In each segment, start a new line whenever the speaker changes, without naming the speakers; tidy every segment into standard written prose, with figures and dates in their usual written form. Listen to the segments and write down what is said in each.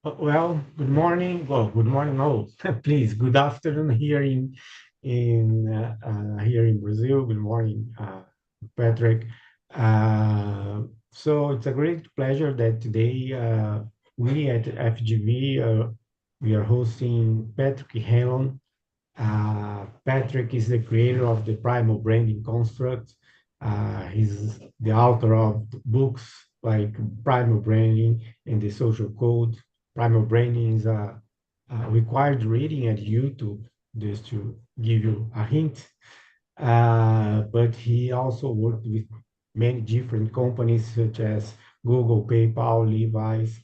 Well, good morning. Well, good morning. No, please, good afternoon here here in Brazil. Good morning, Patrick. So it's a great pleasure that today we at FGV we are hosting Patrick Hellon. Patrick is the creator of the Primal Branding construct. He's the author of books like Primal Branding and the Social Code. Primal Branding is a required reading at YouTube, just to give you a hint. But he also worked with many different companies such as Google, PayPal, Levi's.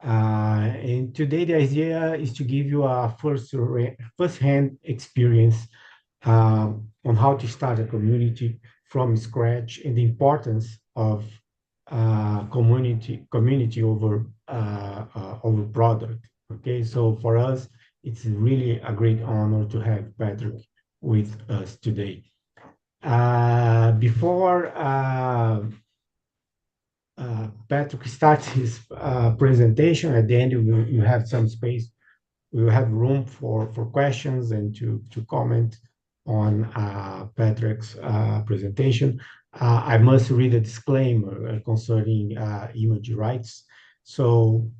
And today the idea is to give you a first-hand experience on how to start a community from scratch and the importance of community over product. Okay, so for us, it's really a great honor to have Patrick with us today. Before Patrick starts his presentation, at the end you have some space. We will have room for questions and to comment on Patrick's presentation. I must read a disclaimer concerning image rights. So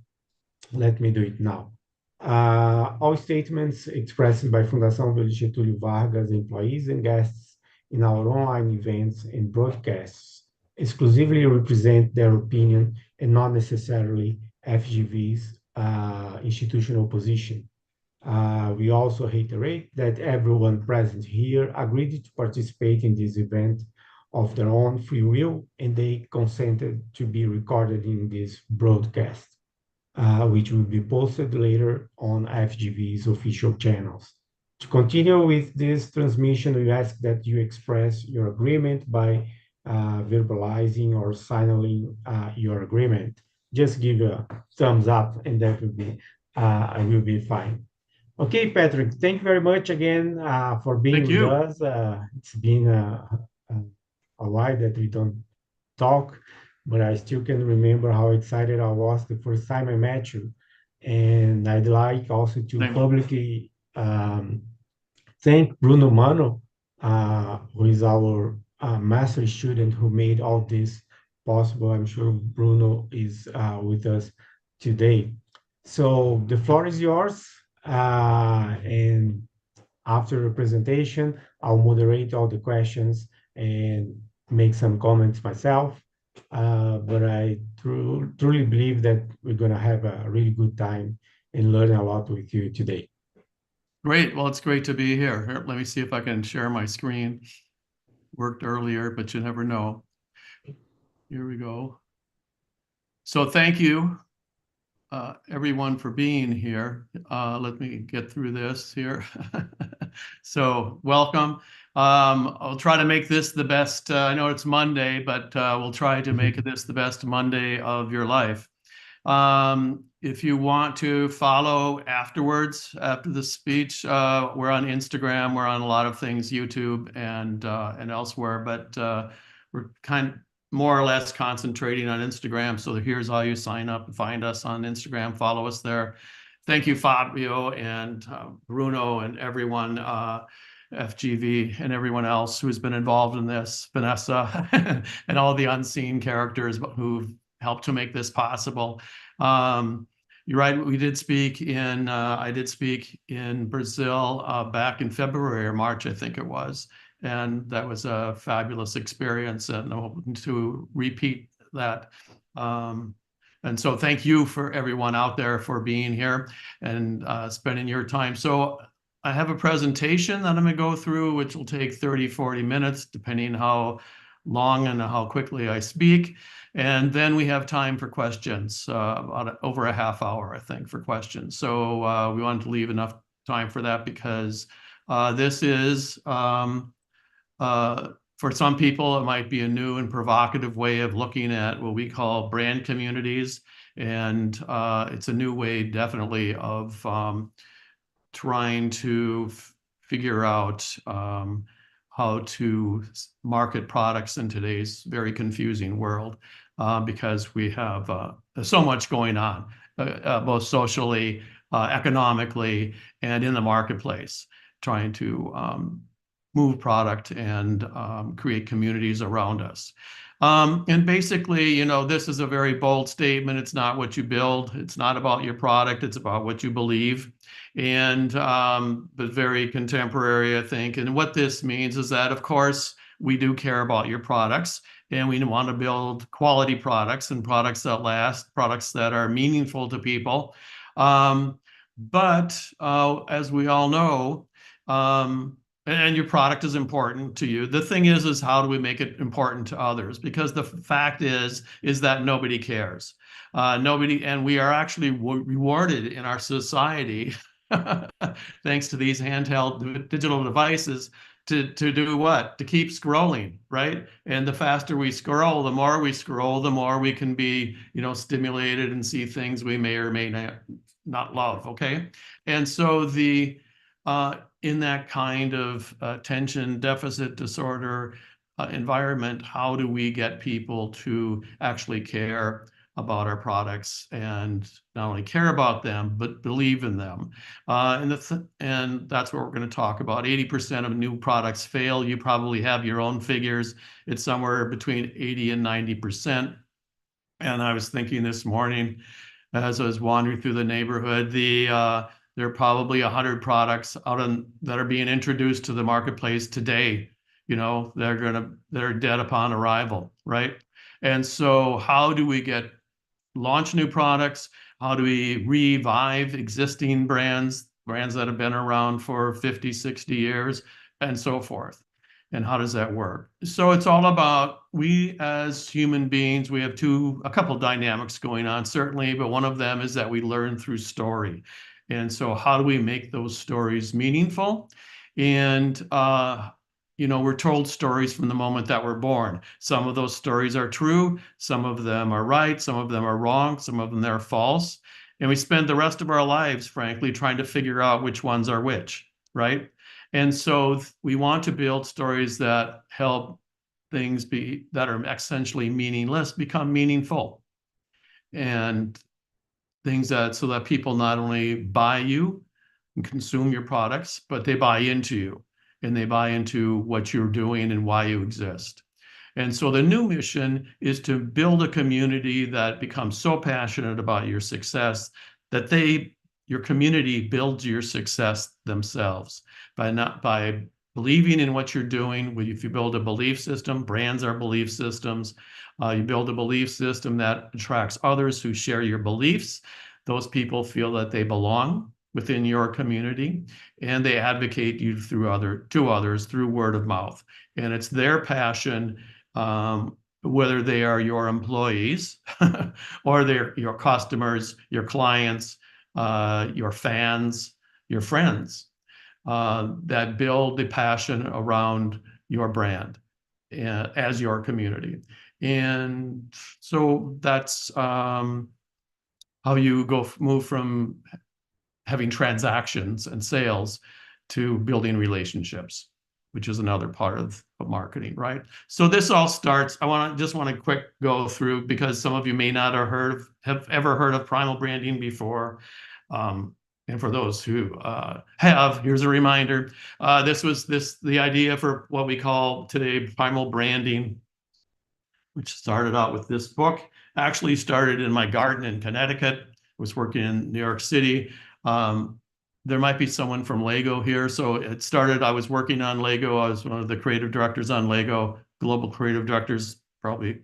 let me do it now. All statements expressed by Fundação Getulio Vargas employees and guests in our online events and broadcasts exclusively represent their opinion and not necessarily FGV's institutional position. We also reiterate that everyone present here agreed to participate in this event of their own free will, and they consented to be recorded in this broadcast, which will be posted later on FGV's official channels. To continue with this transmission, we ask that you express your agreement by verbalizing or signaling your agreement. Just give a thumbs up, and that will be fine. Okay, Patrick, thank you very much again for being with us. It's been a while that we don't talk, but I still can remember how excited I was the first time I met you. And I'd like also to publicly thank Bruno Mano, who is our master student who made all this possible. I'm sure Bruno is with us today. So the floor is yours. And after the presentation, I'll moderate all the questions and make some comments myself. But I truly believe that we're going to have a really good time and learn a lot with you today.
Great. Well, it's great to be here. Here, let me see if I can share my screen. Worked earlier, but you never know. Here we go. So thank you, everyone, for being here. Let me get through this here. So welcome. I'll try to make this the best. I know it's Monday, but we'll try to make this the best Monday of your life. If you want to follow afterwards, after the speech, we're on Instagram, we're on a lot of things, YouTube and elsewhere, but we're kind of more or less concentrating on Instagram. So here's how you sign up and find us on Instagram, follow us there. Thank you, Fabio and Bruno and everyone, FGV and everyone else who's been involved in this, Vanessa, and all the unseen characters who've helped to make this possible. You're right, we did speak in, I did speak in Brazil back in February or March, I think it was. And that was a fabulous experience, and I'm hoping to repeat that. And so thank you for everyone out there for being here and spending your time. So I have a presentation that I'm going to go through, which will take 30, 40 minutes, depending how long and how quickly I speak. And then we have time for questions, about over a half hour, I think, for questions. So we wanted to leave enough time for that because this is, for some people, it might be a new and provocative way of looking at what we call brand communities. And it's a new way, definitely, of trying to figure out how to market products in today's very confusing world, because we have so much going on. both socially, economically, and in the marketplace, trying to move product and create communities around us. And basically, you know, this is a very bold statement. It's not what you build. It's not about your product. It's about what you believe. And but very contemporary, I think. And what this means is that, of course, we do care about your products, and we want to build quality products and products that last, products that are meaningful to people. But as we all know, and your product is important to you. The thing is how do we make it important to others? Because the fact is that nobody cares. Nobody, and we are actually rewarded in our society, thanks to these handheld digital devices, to do what? To keep scrolling, right? And the faster we scroll, the more we can be, you know, stimulated and see things we may or may not love, okay? And so the in that kind of attention deficit disorder environment, how do we get people to actually care about our products and not only care about them, but believe in them? And that's what we're going to talk about. 80% of new products fail. You probably have your own figures. It's somewhere between 80 and 90%. And I was thinking this morning, as I was wandering through the neighborhood, there are probably 100 products that are being introduced to the marketplace today, you know, they're dead upon arrival, right? And so how do we launch new products? How do we revive existing brands that have been around for 50, 60 years, and so forth? And how does that work? So it's all about, we as human beings, we have a couple dynamics going on, certainly, but one of them is that we learn through story. And so how do we make those stories meaningful? And, you know, we're told stories from the moment that we're born. Some of those stories are true. Some of them are right. Some of them are wrong. Some of them are false. And we spend the rest of our lives, frankly, trying to figure out which ones are which, right? And so we want to build stories that help things that are essentially meaningless become meaningful. And things so that people not only buy you and consume your products, but they buy into you, and they buy into what you're doing and why you exist. And so the new mission is to build a community that becomes so passionate about your success that your community builds your success themselves by believing in what you're doing. If you build a belief system, brands are belief systems. You build a belief system that attracts others who share your beliefs. Those people feel that they belong within your community, and they advocate you to others through word of mouth. And it's their passion, whether they are your employees or they're your customers, your clients, your fans, your friends, that build the passion around your brand as your community. And so that's how you move from having transactions and sales to building relationships, which is another part of marketing, right? So this all starts, just want to quick go through, because some of you may not have ever heard of Primal Branding before. And for those who have, here's a reminder. The idea for what we call today Primal Branding, which started out with this book, actually started in my garden in Connecticut, was working in New York City. There might be someone from Lego here. So it started, I was working on Lego. I was one of the creative directors on Lego, global creative directors, probably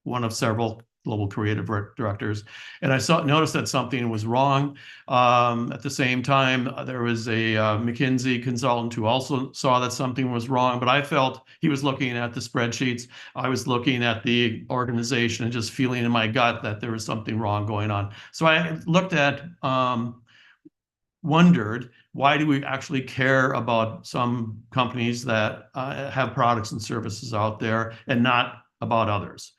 one of several global creative directors. And I noticed that something was wrong. At the same time, there was a McKinsey consultant who also saw that something was wrong, but I felt he was looking at the spreadsheets. I was looking at the organization and just feeling in my gut that there was something wrong going on. So I looked at, wondered, why do we actually care about some companies that have products and services out there and not about others?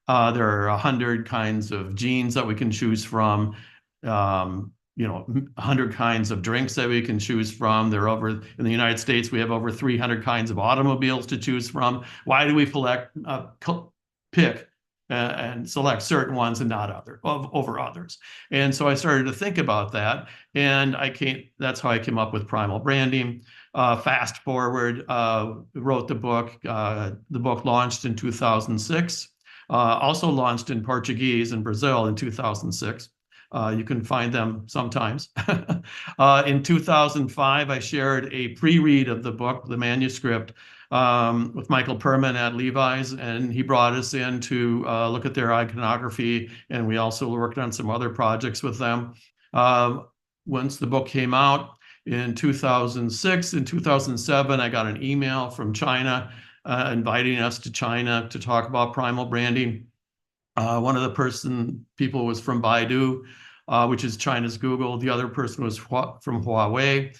There are 100 kinds of jeans that we can choose from, 100 kinds of drinks that we can choose from. In the United States, we have over 300 kinds of automobiles to choose from. Why do we pick and select certain ones and not over others. And so I started to think about that, and that's how I came up with Primal Branding. Fast forward, wrote the book. The book launched in 2006, also launched in Portuguese in Brazil in 2006. You can find them sometimes. In 2005, I shared a pre-read of the book, the manuscript, with Michael Perman at Levi's, and he brought us in to look at their iconography, and we also worked on some other projects with them. Once the book came out in 2006, in 2007, I got an email from China inviting us to China to talk about primal branding. One of the people was from Baidu, which is China's Google. The other person was from Huawei,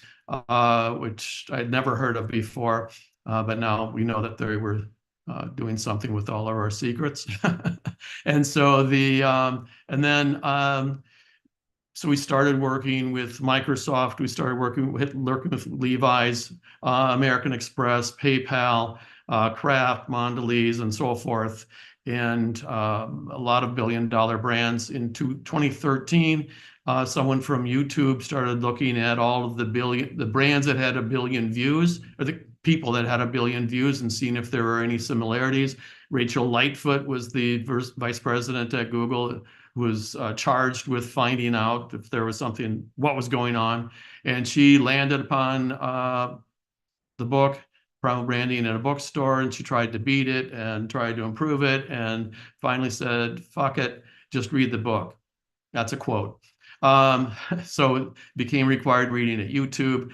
which I'd never heard of before. But now we know that they were doing something with all of our secrets. And so so we started working with Microsoft. We started working with Levi's, American Express, PayPal, Kraft, Mondelez, and so forth. And a lot of billion-dollar brands. In 2013, someone from YouTube started looking at all of the brands that had 1 billion views, or the people that had 1 billion views, and seeing if there were any similarities. Rachel Lightfoot was the vice president at Google, who was charged with finding out if there was what was going on. And she landed upon the book, Primal Branding, in a bookstore, and she tried to beat it and tried to improve it, and finally said, "Fuck it, just read the book." That's a quote. So it became required reading at YouTube.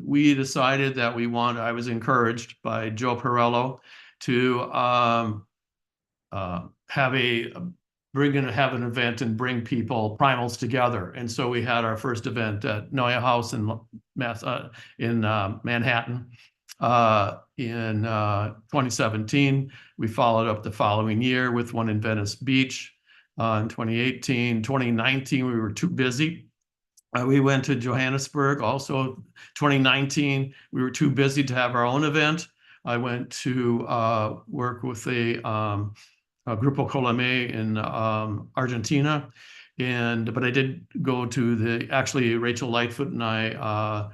We decided that I was encouraged by Joe Perello to have an event and bring primals together. And so we had our first event at Neue House in Manhattan in 2017. We followed up the following year with one in Venice Beach in 2018. 2019, we were too busy. We went to Johannesburg also 2019. We were too busy to have our own event. I went to work with a Grupo Colame in Argentina. But I did go to actually Rachel Lightfoot and I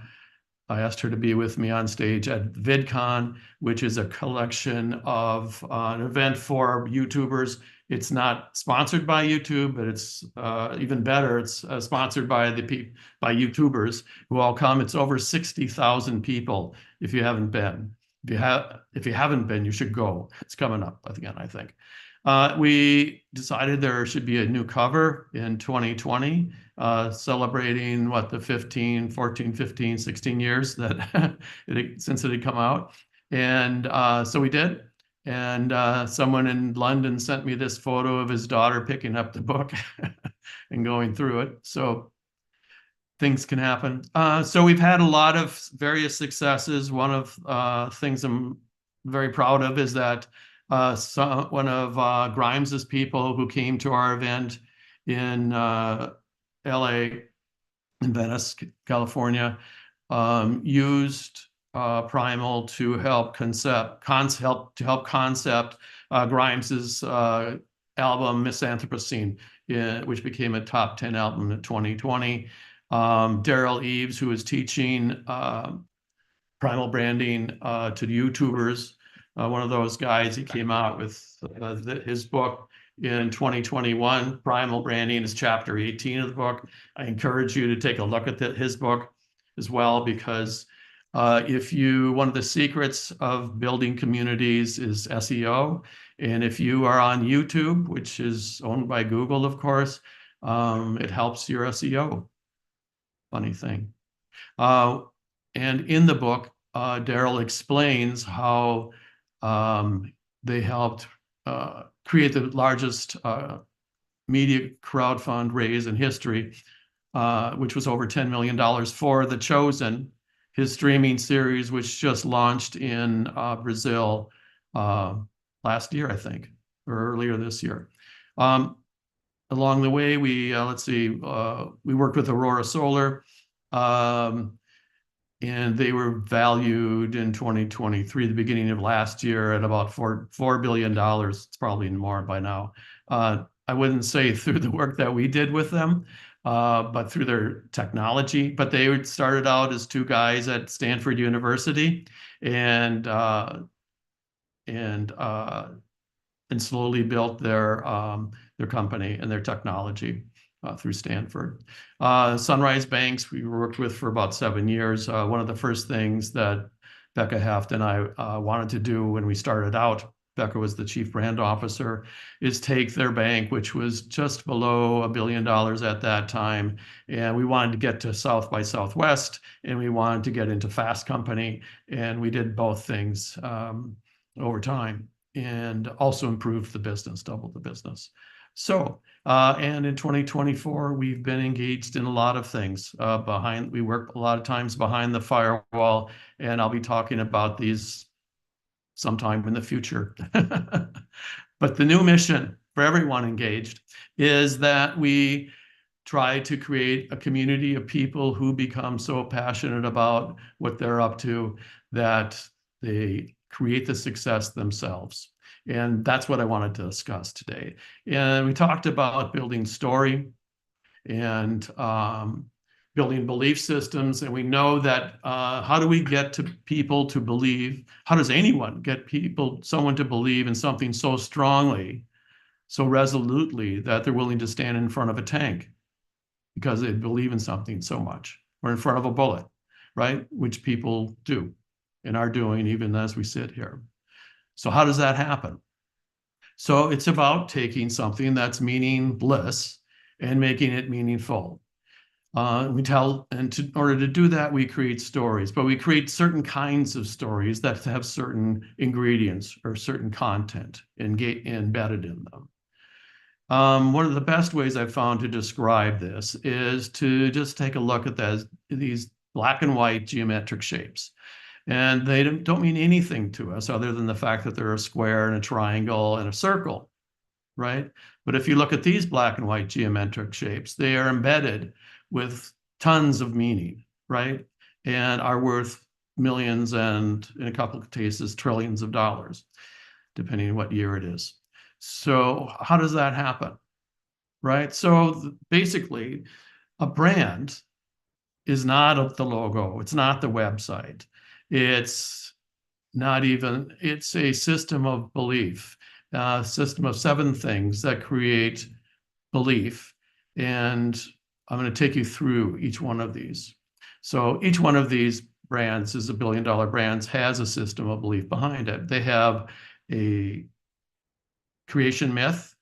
asked her to be with me on stage at VidCon, which is a collection of an event for YouTubers. It's not sponsored by YouTube, but it's even better. It's sponsored by YouTubers who all come. It's over 60,000 people. If you haven't been, you should go. It's coming up again, I think. We decided there should be a new cover in 2020, celebrating the 14, 15, 16 years that since it had come out. And so we did. And someone in London sent me this photo of his daughter picking up the book and going through it. So things can happen. So we've had a lot of various successes. One of things I'm very proud of is that one of Grimes's people who came to our event in LA, in Venice, California, used Primal to help concept Grimes's album Misanthropocene, which became a top 10 album in 2020. Daryl Eves, who is teaching Primal Branding to YouTubers, one of those guys, he came out with his book in 2021. Primal Branding is chapter 18 of the book. I encourage you to take a look at his book as well, because one of the secrets of building communities is SEO. And if you are on YouTube, which is owned by Google, of course, it helps your SEO. Funny thing. And in the book, Daryl explains how they helped create the largest media crowdfund raise in history, which was over $10 million for The Chosen, his streaming series, which just launched in Brazil last year, I think, or earlier this year. Along the way, we worked with Aurora Solar. and they were valued in 2023, the beginning of last year, at about $4 billion. It's probably more by now. I wouldn't say through the work that we did with them, but through their technology. But they started out as two guys at Stanford University, and slowly built their company and their technology through Stanford. Sunrise Banks, we worked with for about 7 years. One of the first things that Becca Heft and I wanted to do when we started out, Becca was the chief brand officer, is take their bank, which was just below $1 billion at that time, and we wanted to get to South by Southwest, and we wanted to get into Fast Company, and we did both things over time, and also improved the business, doubled the business. So, and in 2024, we've been engaged in a lot of things we work a lot of times behind the firewall, and I'll be talking about these sometime in the future. But the new mission for everyone engaged is that we try to create a community of people who become so passionate about what they're up to that they create the success themselves. And that's what I wanted to discuss today. And we talked about building story and building belief systems. And we know that how do we get to people to believe? How does anyone get someone to believe in something so strongly, so resolutely, that they're willing to stand in front of a tank because they believe in something so much, or in front of a bullet, right? Which people do and are doing even as we sit here. So how does that happen? So it's about taking something that's meaningless and making it meaningful. In order to do that, we create stories, but we create certain kinds of stories that have certain ingredients or certain content embedded in them. One of the best ways I've found to describe this is to just take a look at these black and white geometric shapes. And they don't mean anything to us other than the fact that they're a square and a triangle and a circle, right? But if you look at these black and white geometric shapes, they are embedded with tons of meaning, right? And are worth millions and, in a couple of cases, trillions of dollars, depending on what year it is. So how does that happen, right? So basically, a brand is not the logo. It's not the website. It's a system of belief, a system of 7 things that create belief. And I'm going to take you through each one of these. So each one of these brands is $1 billion brands, has a system of belief behind it. They have a creation myth.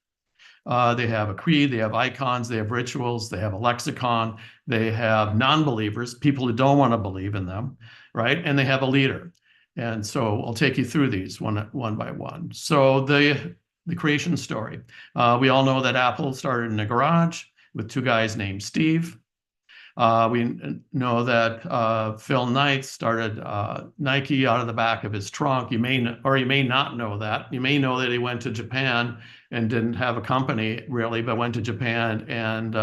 They have a creed, they have icons, they have rituals, they have a lexicon, they have non-believers, people who don't want to believe in them, right? And they have a leader. And so I'll take you through these one by one. So the creation story. We all know that Apple started in a garage with 2 guys named Steve. We know that Phil Knight started Nike out of the back of his trunk. You may not know that. You may know that he went to Japan and didn't have a company really, but went to Japan and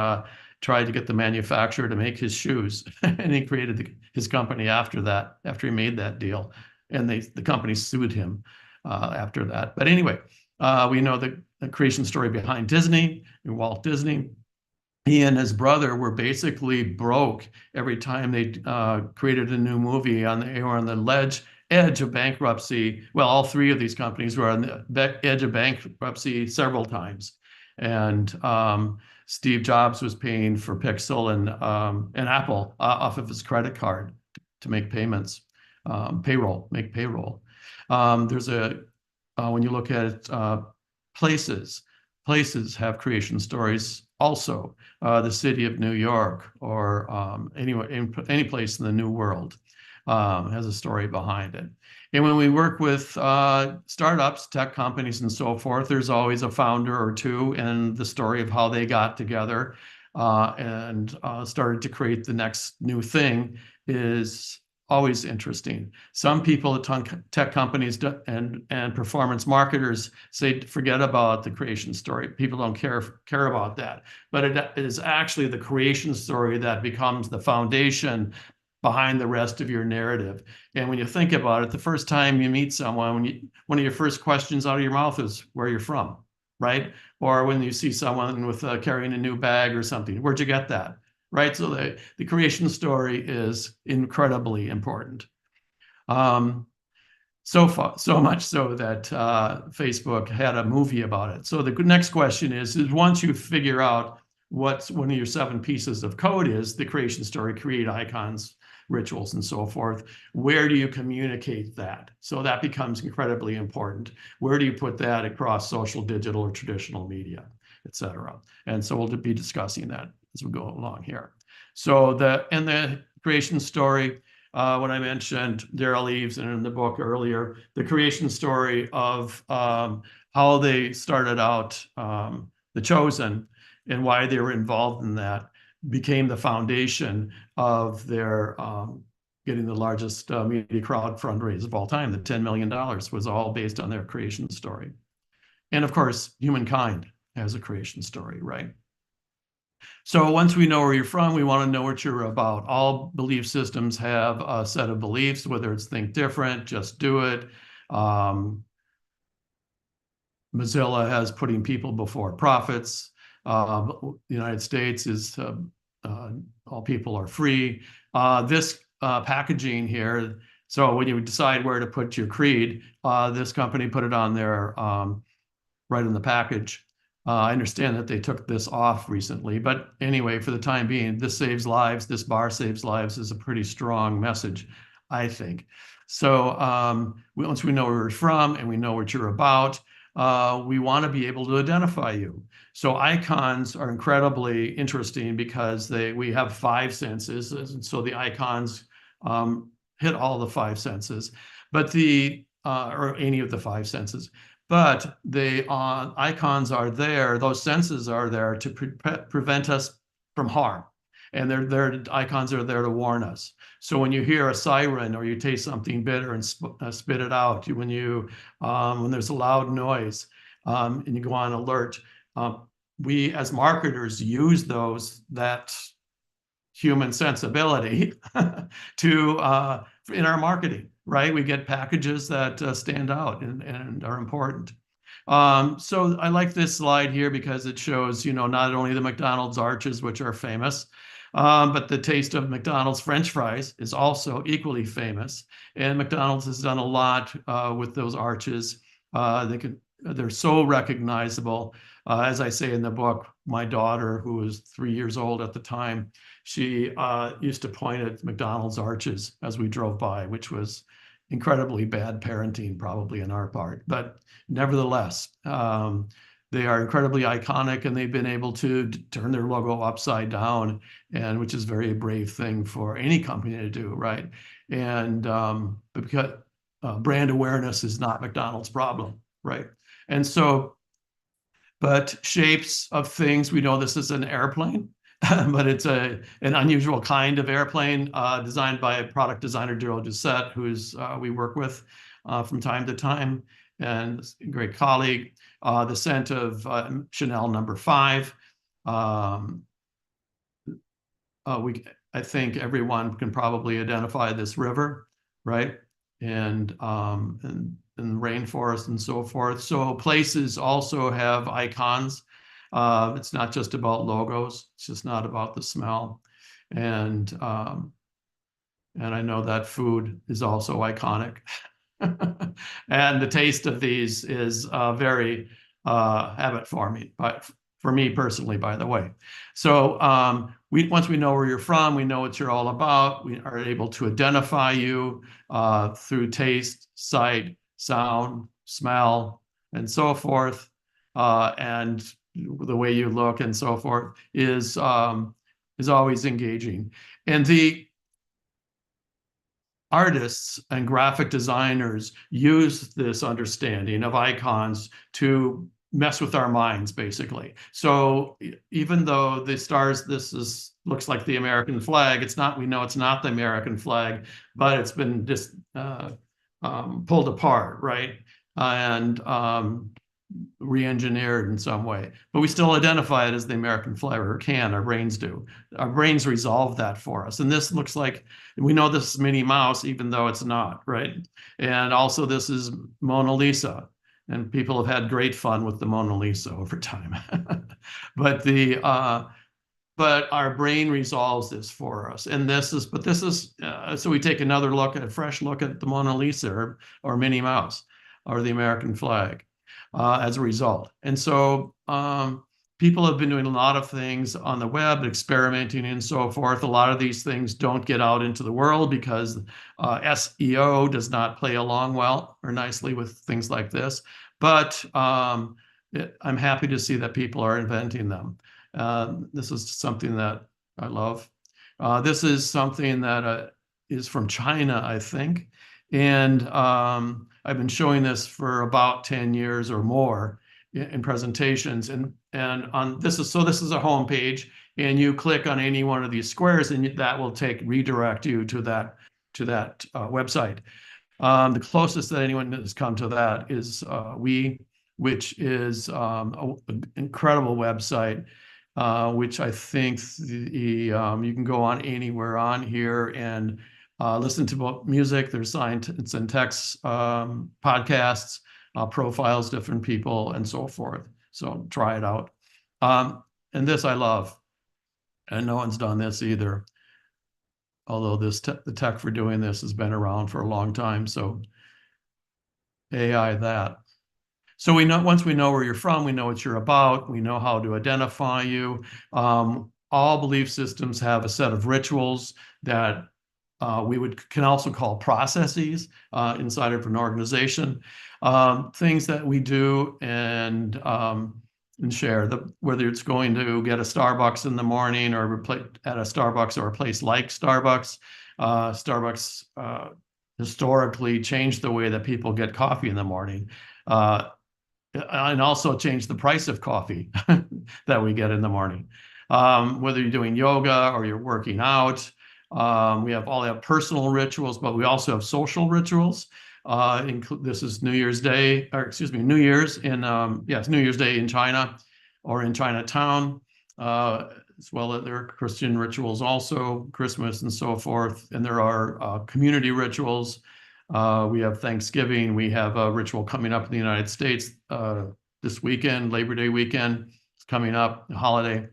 tried to get the manufacturer to make his shoes. And he created his company after that, after he made that deal. And the company sued him after that. But anyway, we know the creation story behind Disney and Walt Disney. He and his brother were basically broke every time they created a new movie. They were on the edge of bankruptcy. Well, all 3 of these companies were on the edge of bankruptcy several times. And Steve Jobs was paying for Pixel and Apple off of his credit card to make payments, make payroll. When you look at places have creation stories also. The city of New York, or any place in the New World has a story behind it. And when we work with startups, tech companies, and so forth, there's always a founder or 2, and the story of how they got together and started to create the next new thing is always interesting. Some people at tech companies and performance marketers say, forget about the creation story. People don't care about that. But it is actually the creation story that becomes the foundation behind the rest of your narrative. And when you think about it, the first time you meet someone, one of your first questions out of your mouth is where you're from, right? Or when you see someone with carrying a new bag or something, where'd you get that, right? So the creation story is incredibly important. So much so that Facebook had a movie about it. So the next question is once you figure out what one of your 7 pieces of code is, the creation story, create icons, rituals, and so forth, where do you communicate that? So that becomes incredibly important. Where do you put that across social, digital, or traditional media, et cetera? And so we'll be discussing that as we go along here. So in the creation story, what I mentioned, Daryl Eves, and in the book earlier, the creation story of how they started out The Chosen and why they were involved in that became the foundation of their getting the largest media crowd fundraise of all time. The $10 million was all based on their creation story. And of course, humankind has a creation story, right? So once we know where you're from, we want to know what you're about. All belief systems have a set of beliefs, whether it's think different, just do it. Mozilla has putting people before profits. The United States is all people are free. This packaging here, so when you decide where to put your creed, this company put it on there right in the package. I understand that they took this off recently, but anyway, for the time being, this saves lives, this bar saves lives is a pretty strong message, I think. So once we know where you're from and we know what you're about, we want to be able to identify you. So icons are incredibly interesting because we have 5 senses, and so the icons hit all the 5 senses, but or any of the 5 senses. But the icons are there, those senses are there to prevent us from harm. And icons are there to warn us. So when you hear a siren or you taste something bitter and spit it out, when there's a loud noise and you go on alert, we as marketers use that human sensibility in our marketing, right? We get packages that stand out and are important. So I like this slide here because it shows, not only the McDonald's arches, which are famous, but the taste of McDonald's French fries is also equally famous. And McDonald's has done a lot with those arches. They're so recognizable. As I say in the book, my daughter, who was 3 years old at the time, she used to point at McDonald's arches as we drove by, which was incredibly bad parenting, probably on our part. But nevertheless, they are incredibly iconic, and they've been able to turn their logo upside down, and which is a very brave thing for any company to do, right? And because brand awareness is not McDonald's problem, right? And so, but shapes of things, we know this is an airplane, but it's an unusual kind of airplane designed by product designer Daryl Doucette, who's we work with from time to time, and a great colleague. The scent of Chanel No. 5. I think everyone can probably identify this river, right? And rainforest and so forth. So places also have icons. It's not just about logos. It's just not about the smell. And I know that food is also iconic. And the taste of these is very habit forming, but for me personally, by the way. So once we know where you're from, we know what you're all about. We are able to identify you through taste, sight, sound, smell, and so forth. And the way you look and so forth is always engaging. And the artists and graphic designers use this understanding of icons to mess with our minds, basically. So even though the stars, looks like the American flag, it's not. We know it's not the American flag, but it's been just pulled apart, right? And re-engineered in some way, but we still identify it as the American flag, or can, our brains do. Our brains resolve that for us. And this looks like, we know this is Minnie Mouse, even though it's not, right? And also this is Mona Lisa. And people have had great fun with the Mona Lisa over time. But our brain resolves this for us. And so we take another look, a fresh look at the Mona Lisa or Minnie Mouse or the American flag as a result. And so people have been doing a lot of things on the web, experimenting and so forth. A lot of these things don't get out into the world because SEO does not play along well or nicely with things like this. But I'm happy to see that people are inventing them. This is something that I love. This is something that is from China, I think. And I've been showing this for about 10 years or more in presentations. And on this is a home page, and you click on any one of these squares, and that will redirect you to that website. The closest that anyone has come to that is which is an incredible website. Which I think you can go on anywhere on here and listen to music. There's science and text podcasts, profiles, different people, and so forth. So try it out. And this I love. And no one's done this either. Although the tech for doing this has been around for a long time. So AI that. So once we know where you're from, we know what you're about, we know how to identify you. All belief systems have a set of rituals that we can also call processes inside of an organization. Things that we do and share, whether it's going to get a Starbucks in the morning or at a Starbucks or a place like Starbucks. Starbucks historically changed the way that people get coffee in the morning. And also change the price of coffee that we get in the morning. Whether you're doing yoga or you're working out, we all have personal rituals, but we also have social rituals. This is New Year's Day, or excuse me, New Year's New Year's Day in China or in Chinatown, as well as there are Christian rituals also, Christmas and so forth. And there are community rituals. We have Thanksgiving. We have a ritual coming up in the United States this weekend, Labor Day weekend. It's coming up, a holiday.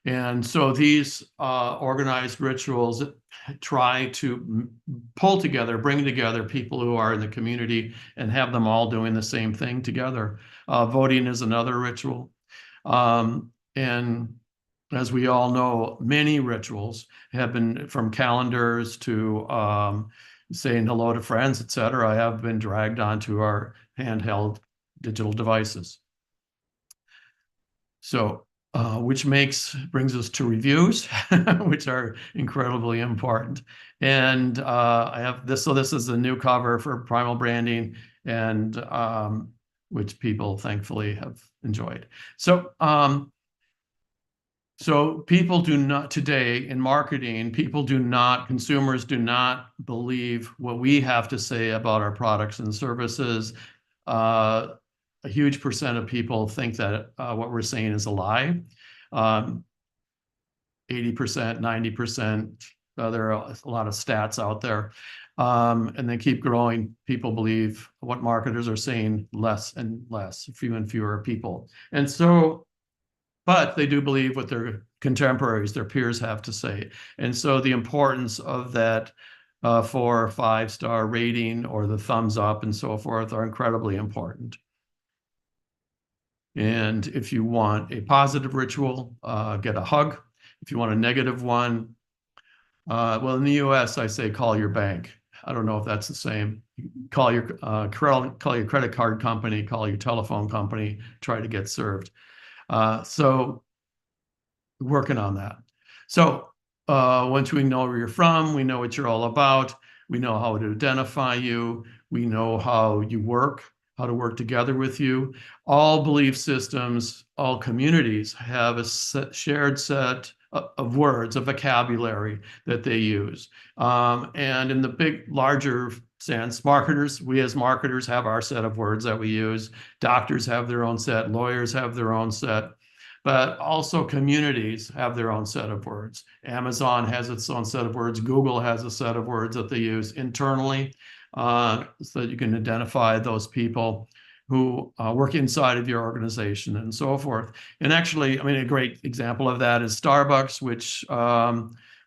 And so these organized rituals try to bring together people who are in the community and have them all doing the same thing together. Voting is another ritual. And as we all know, many rituals have been, from calendars to saying hello to friends, etc., have been dragged onto our handheld digital devices. So, which brings us to reviews, which are incredibly important. And I have this. So this is the new cover for Primal Branding, and which people thankfully have enjoyed. So. So people do not, today in marketing, consumers do not believe what we have to say about our products and services. A huge percent of people think that what we're saying is a lie. 80%, 90%, there are a lot of stats out there. And they keep growing. People believe what marketers are saying less and less, fewer and fewer people. And so, but they do believe what their contemporaries, their peers have to say. And so the importance of that 4 or 5-star rating or the thumbs up and so forth are incredibly important. And if you want a positive ritual, get a hug. If you want a negative one, well, in the US, I say call your bank. I don't know if that's the same. Call your credit card company, call your telephone company, try to get served. So working on that. So once we know where you're from, we know what you're all about, we know how to identify you, we know how you work, how to work together with you. All belief systems, all communities have a shared set of words, a vocabulary that they use. And in the larger sense. Marketers, we as marketers have our set of words that we use. Doctors have their own set. Lawyers have their own set. But also communities have their own set of words. Amazon has its own set of words. Google has a set of words that they use internally, so that you can identify those people who work inside of your organization and so forth. And actually, I mean, a great example of that is Starbucks, which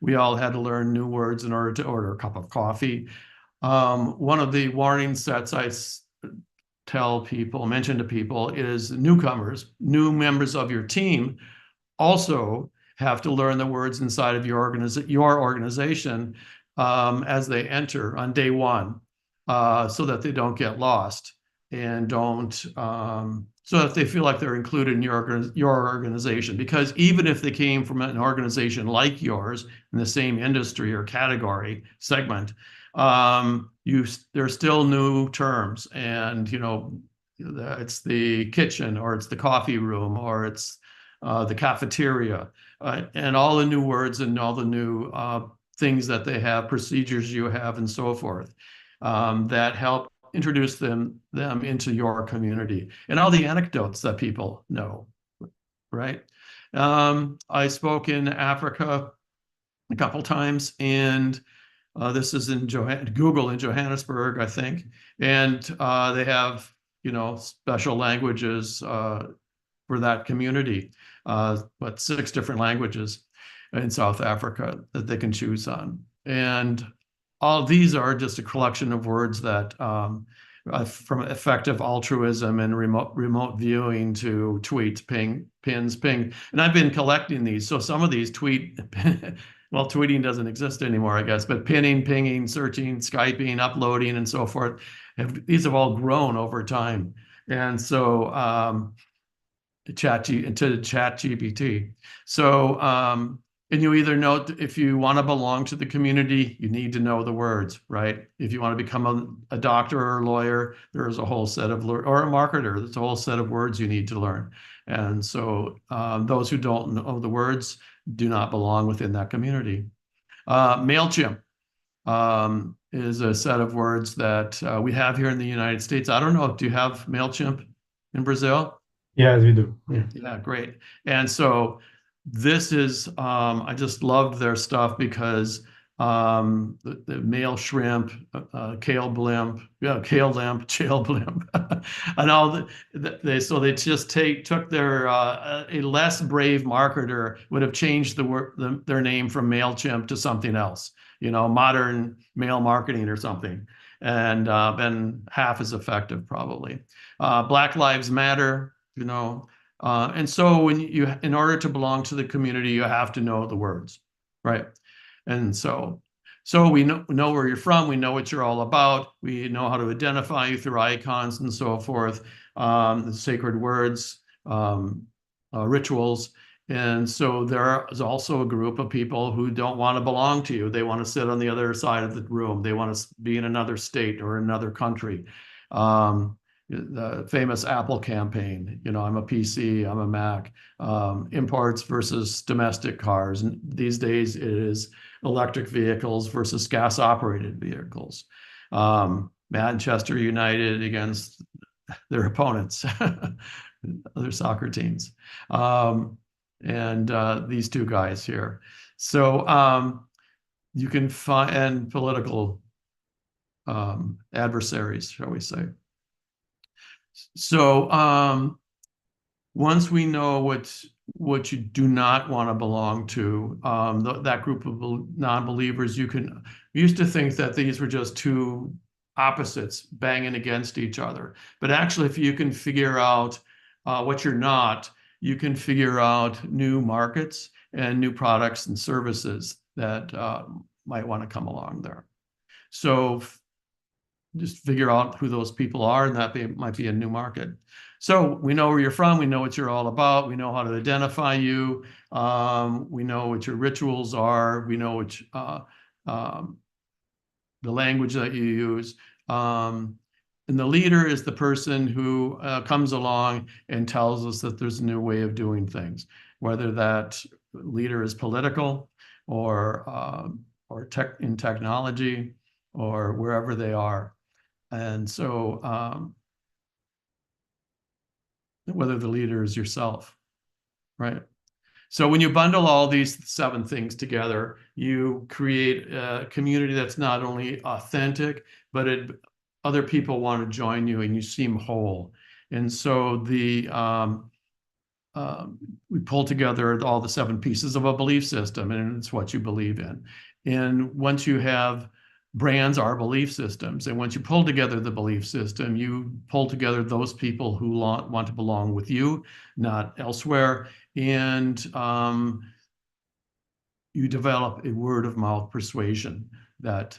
we all had to learn new words in order to order a cup of coffee. One of the warning sets I mention to people is newcomers, new members of your team also have to learn the words inside of your organization as they enter on day one, so that they don't get lost and so that they feel like they're included in your organization. Because even if they came from an organization like yours in the same industry or category segment, there's still new terms, and it's the kitchen, or it's the coffee room, or it's the cafeteria, and all the new words and all the new things that they have, procedures you have, and so forth, that help introduce them into your community, and all the anecdotes that people know, right? I spoke in Africa a couple times, and this is in Google in Johannesburg, I think, and they have special languages for that community, but 6 different languages in South Africa that they can choose on. And all these are just a collection of words that from effective altruism and remote viewing to tweets, pins, ping. And I've been collecting these. So some of these well, tweeting doesn't exist anymore, I guess, but pinning, pinging, searching, Skyping, uploading, and so forth, these have all grown over time. And so to ChatGPT. So, and you either know, if you want to belong to the community, you need to know the words, right? If you want to become a doctor or a lawyer, there's a whole set of, or a marketer, there's a whole set of words you need to learn. And so those who don't know the words do not belong within that community. MailChimp is a set of words that we have here in the United States. I don't know, do you have MailChimp in Brazil?
Yes, we do.
Yeah, great. And so this is, I just loved their stuff because the mail shrimp, kale blimp, chail blimp, and all they just took their a less brave marketer would have changed their name from MailChimp to something else, modern mail marketing or something, and been half as effective probably. Black Lives Matter, and so when in order to belong to the community, you have to know the words, right? And so we know where you're from, we know what you're all about, we know how to identify you through icons and so forth, the sacred words, rituals. And so there is also a group of people who don't want to belong to you. They want to sit on the other side of the room. They want to be in another state or another country. The famous Apple campaign, I'm a PC, I'm a Mac, imports versus domestic cars. And these days it is electric vehicles versus gas operated vehicles. Manchester United against their opponents, other soccer teams. And these two guys here. So you can find, and political adversaries, shall we say. So once we know what you do not want to belong to, that group of non-believers, we used to think that these were just two opposites banging against each other. But actually, if you can figure out what you're not, you can figure out new markets and new products and services that might want to come along there. So just figure out who those people are, and that might be a new market. So we know where you're from, we know what you're all about, we know how to identify you, we know what your rituals are, we know which the language that you use. And the leader is the person who comes along and tells us that there's a new way of doing things, whether that leader is political or in technology, or wherever they are. And so whether the leader is yourself, right? So when you bundle all these 7 things together, you create a community that's not only authentic, but other people want to join you and you seem whole. And so we pull together all the 7 pieces of a belief system, and it's what you believe in. And once you have brands are belief systems, and once you pull together the belief system, you pull together those people who want to belong with you, not elsewhere. And you develop a word of mouth persuasion that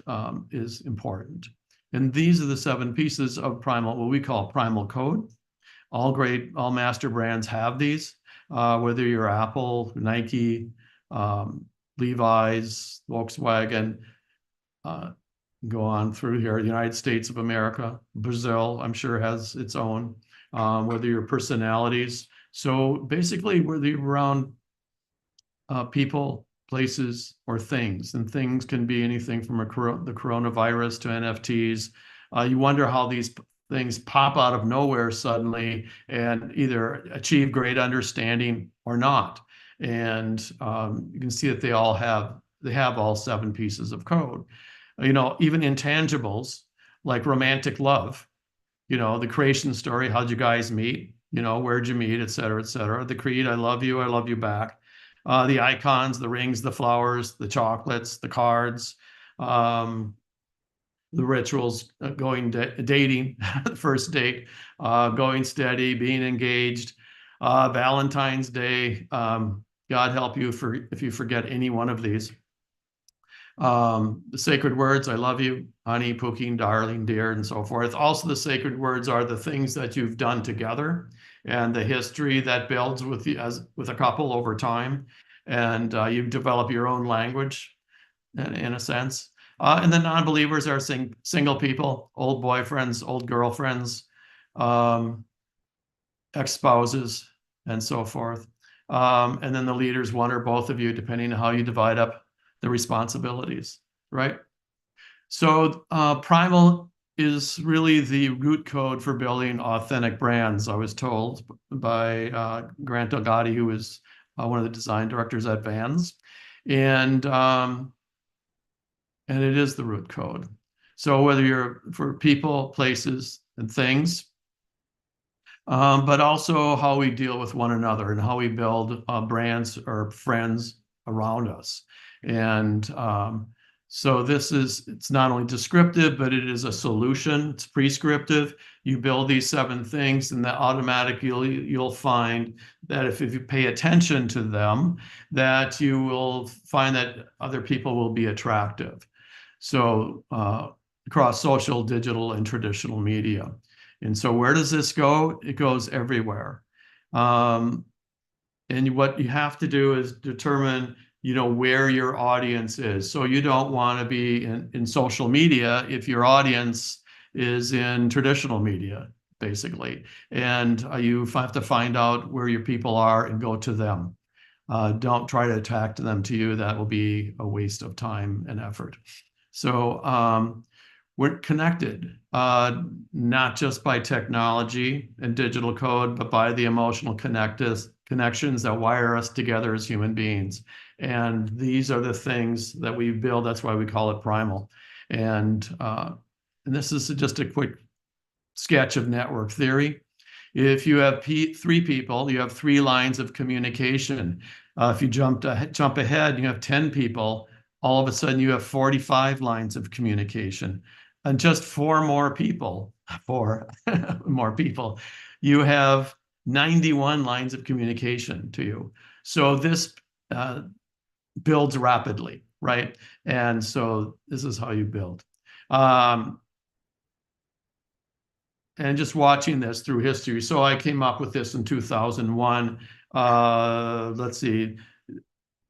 is important. And these are the 7 pieces of primal, what we call primal code. All master brands have these, whether you're Apple, Nike, Levi's, Volkswagen, go on through here, the United States of America, Brazil, I'm sure has its own, whether you're personalities. So basically, whether you're around people, places, or things, and things can be anything from the coronavirus to NFTs. You wonder how these things pop out of nowhere suddenly and either achieve great understanding or not. And you can see that they have all 7 pieces of code. You know, even intangibles like romantic love, you know, the creation story, how'd you guys meet? You know, where'd you meet, et cetera, et cetera. The creed, I love you back. The icons, the rings, the flowers, the chocolates, the cards, the rituals, dating, the first date, going steady, being engaged, Valentine's Day. God help you if you forget any one of these. The sacred words, I love you, honey, Pookie, darling, dear, and so forth. Also, the sacred words are the things that you've done together and the history that builds with a couple over time. And you develop your own language in a sense. And the non-believers are single people, old boyfriends, old girlfriends, ex-spouses, and so forth. And then the leaders, one or both of you, depending on how you divide up the responsibilities, right? So primal is really the root code for building authentic brands, I was told by Grant Delgatti, who is one of the design directors at Vans. And it is the root code. So whether you're for people, places, and things, but also how we deal with one another and how we build brands or friends around us. And so it's not only descriptive, but it is a solution. It's prescriptive. You build these 7 things, and that automatically you'll find that if you pay attention to them, that you will find that other people will be attractive. So across social, digital, and traditional media. And so where does this go? It goes everywhere. And what you have to do is determine, you know, where your audience is. So you don't want to be in social media if your audience is in traditional media, basically. And you have to find out where your people are and go to them. Don't try to attack them to you. That will be a waste of time and effort. So we're connected, not just by technology and digital code, but by the emotional connections that wire us together as human beings. And these are the things that we build. That's why we call it primal. And this is just a quick sketch of network theory. If you have 3 people, you have 3 lines of communication. If you jump ahead, you have 10 people. All of a sudden, you have 45 lines of communication. And just 4 more people, you have 91 lines of communication to you. So this builds rapidly, right? And so this is how you build. And just watching this through history. So I came up with this in 2001. Let's see,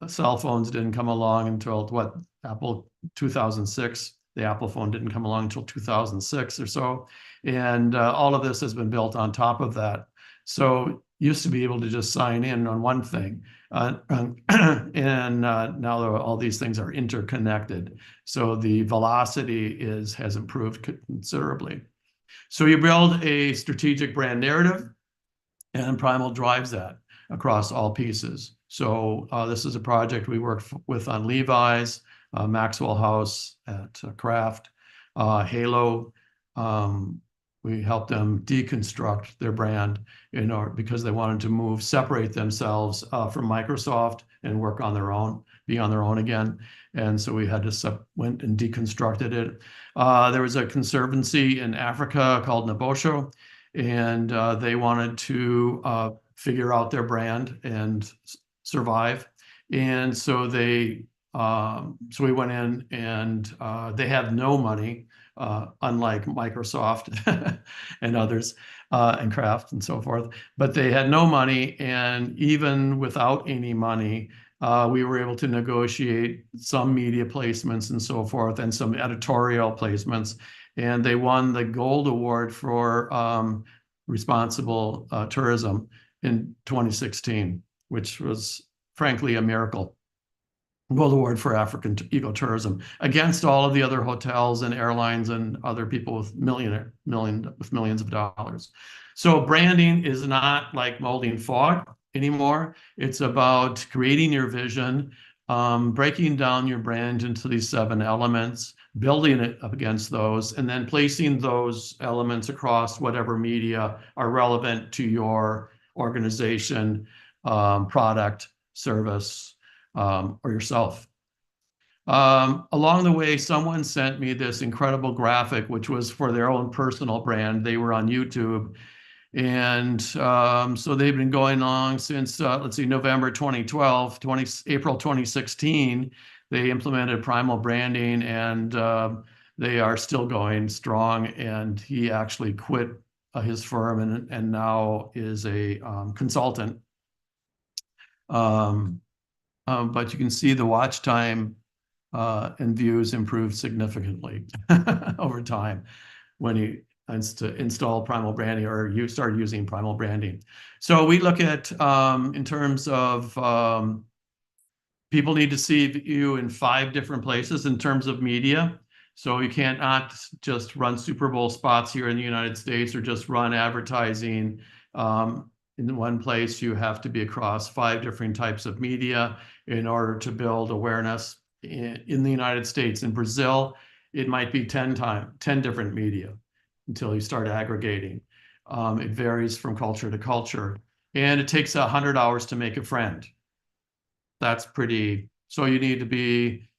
cell phones didn't come along until Apple 2006. The Apple phone didn't come along until 2006 or so. And all of this has been built on top of that. So used to be able to just sign in on one thing, and now all these things are interconnected. So the velocity has improved considerably. So you build a strategic brand narrative, and Primal drives that across all pieces. So this is a project we worked with on Levi's, Maxwell House at Kraft, Halo. We helped them deconstruct their brand because they wanted to separate themselves from Microsoft and work on their own, be on their own again. And so we had to went and deconstructed it. There was a conservancy in Africa called Nabosho, and they wanted to figure out their brand and survive. And so we went in, and they had no money, unlike Microsoft and others, and Kraft and so forth. But they had no money, and even without any money, we were able to negotiate some media placements and so forth, and some editorial placements. And they won the Gold Award for responsible tourism in 2016, which was frankly a miracle. Gold Award for African ecotourism against all of the other hotels and airlines and other people with millions of dollars. So branding is not like molding fog anymore. It's about creating your vision, breaking down your brand into these 7 elements, building it up against those, and then placing those elements across whatever media are relevant to your organization, product, service, or yourself. Along the way, someone sent me this incredible graphic, which was for their own personal brand. They were on YouTube. And so they've been going on since, let's see, November 2012, April 2016, they implemented Primal Branding, and they are still going strong. And he actually quit his firm and now is a consultant. But you can see the watch time and views improved significantly over time when he installed Primal Branding, or you started using Primal Branding. So we look at, in terms of people need to see you in 5 different places in terms of media. So you can't not just run Super Bowl spots here in the United States or just run advertising in one place. You have to be across 5 different types of media in order to build awareness in the United States. In Brazil, it might be 10 different media until you start aggregating. It varies from culture to culture, and it takes 100 hours to make a friend. That's pretty, so you need to be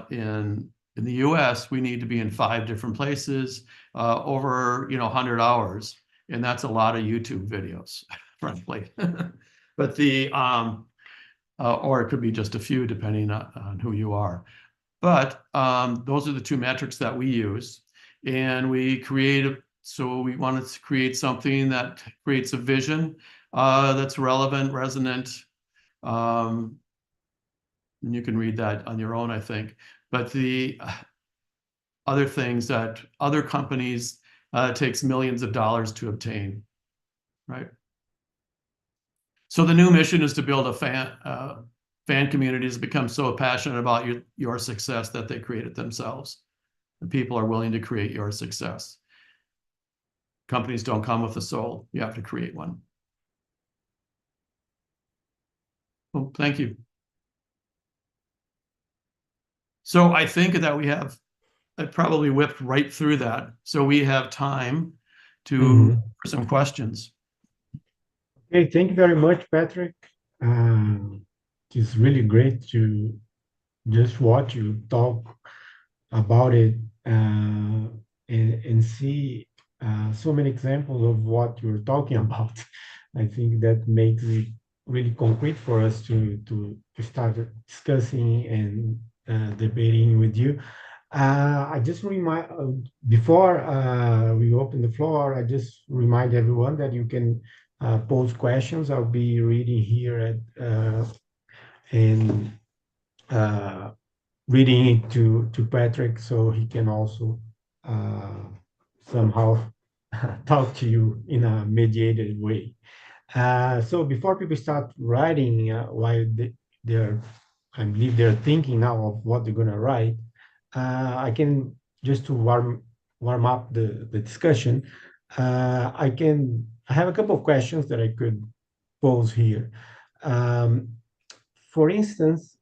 in the US, we need to be in 5 different places over 100 hours. And that's a lot of YouTube videos, frankly. But or it could be just a few depending on who you are. But those are the 2 metrics that we use. And we so we wanted to create something that creates a vision that's relevant, resonant. And you can read that on your own, I think. But the other things that other companies takes millions of dollars to obtain, right? So the new mission is to build a fan communities become so passionate about your success that they create it themselves. And people are willing to create your success. Companies don't come with a soul. You have to create one. Well, thank you. So I think that I probably whipped right through that. So we have time for some questions.
Okay, thank you very much, Patrick. It's really great to just watch you talk about it and see so many examples of what you're talking about. I think that makes it really concrete for us to start discussing and debating with you. I just before we open the floor, I just remind everyone that you can pose questions. I'll be reading here and reading it to Patrick, so he can also somehow talk to you in a mediated way. So before people start writing, while they're, I believe they're thinking now of what they're gonna write, I can just to warm up the discussion. I have a couple of questions that I could pose here. Um, for instance,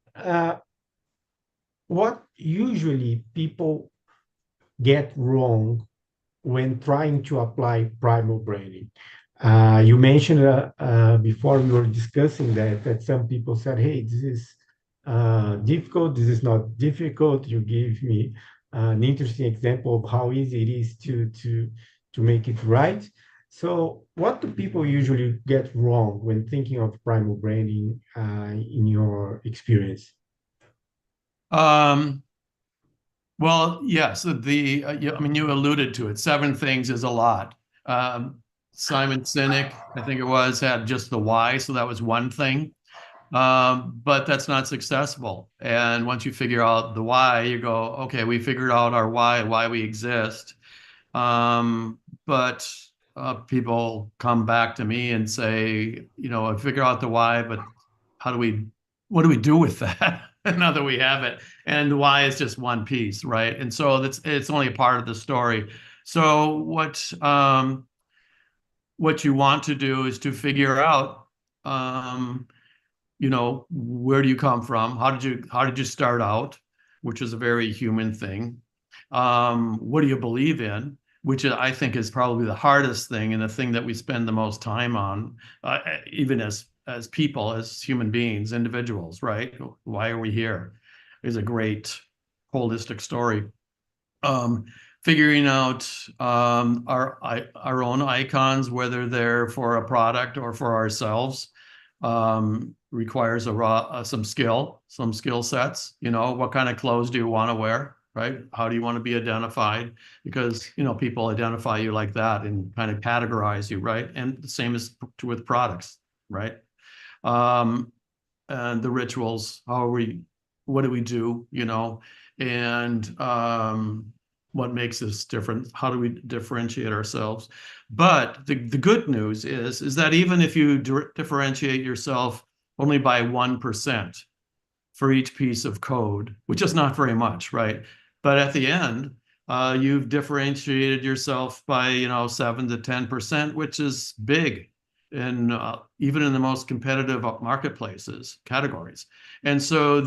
what usually people get wrong when trying to apply primal branding? You mentioned before we were discussing that some people said, "Hey, this is difficult. This is not difficult." You gave me an interesting example of how easy it is to make it right. So, what do people usually get wrong when thinking of primal branding in your experience?
Well, yes, I mean, you alluded to it. 7 things is a lot. Simon Sinek, I think it was, had just the why, so that was one thing. But that's not successful. And once you figure out the why, you go, okay, we figured out our why we exist. But people come back to me and say, I figured out the why, but what do we do with that now that we have it? And the why is just one piece, right? And so it's only a part of the story. So what you want to do is to figure out, where do you come from? How did you start out? Which is a very human thing. What do you believe in? Which I think is probably the hardest thing and the thing that we spend the most time on, even as people, as human beings, individuals, right? Why are we here? Is a great holistic story. Figuring out our own icons, whether they're for a product or for ourselves, requires some skill sets. What kind of clothes do you want to wear, right? How do you want to be identified? Because people identify you like that and kind of categorize you, right? And the same is with products, right? And the rituals, what do we do, and what makes us different? How do we differentiate ourselves? But the good news is that even if you differentiate yourself only by 1% for each piece of code, which is not very much, right? But at the end, you've differentiated yourself by 7 to 10%, which is big, and even in the most competitive marketplaces categories. And so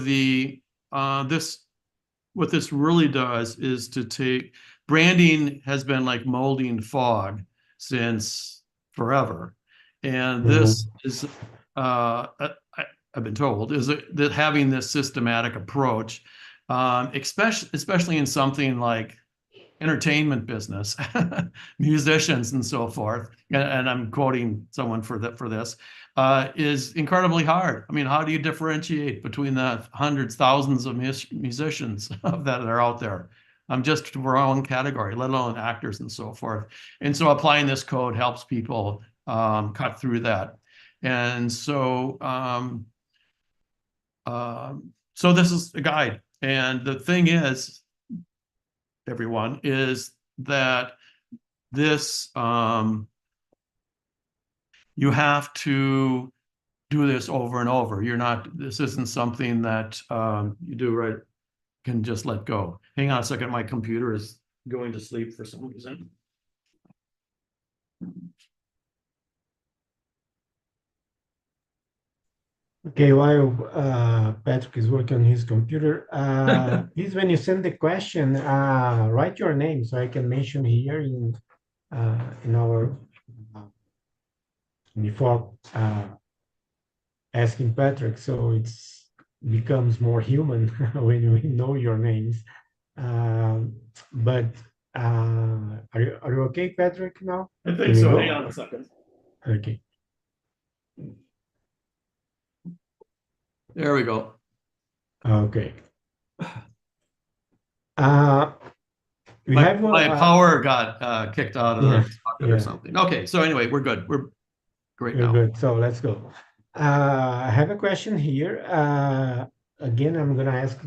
what this really does is to take branding has been like molding fog since forever, and this is I've been told is that having this systematic approach, especially in something like entertainment business, musicians and so forth, and I'm quoting someone for this, is incredibly hard. I mean, how do you differentiate between the hundreds, thousands of musicians that are out there? Just for our own category, let alone actors and so forth. And so applying this code helps people cut through that. And so, so this is a guide. And the thing is, everyone, is that this you have to do this over and over. This isn't something that you do right, can just let go. Hang on a second, my computer is going to sleep for some reason.
Okay, while Patrick is working on his computer, please, when you send the question, write your name so I can mention here in our before asking Patrick, so it's becomes more human when we know your names. But are you okay, Patrick? Now
I think so. Hang on a second.
Okay.
There we go.
Okay.
My power got kicked out of the socket or something. Okay, so anyway, we're good. We're great now.
Good. So let's go. I have a question here. Again, I'm going to ask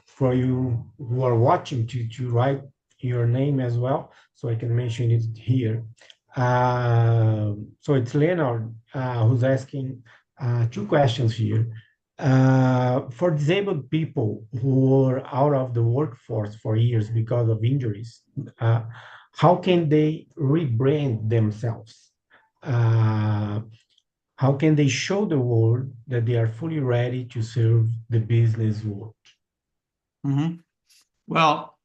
for you who are watching to write your name as well, so I can mention it here. So it's Leonard who's asking two questions here. For disabled people who are out of the workforce for years because of injuries, how can they rebrand themselves? How can they show the world that they are fully ready to serve the business world?
Well,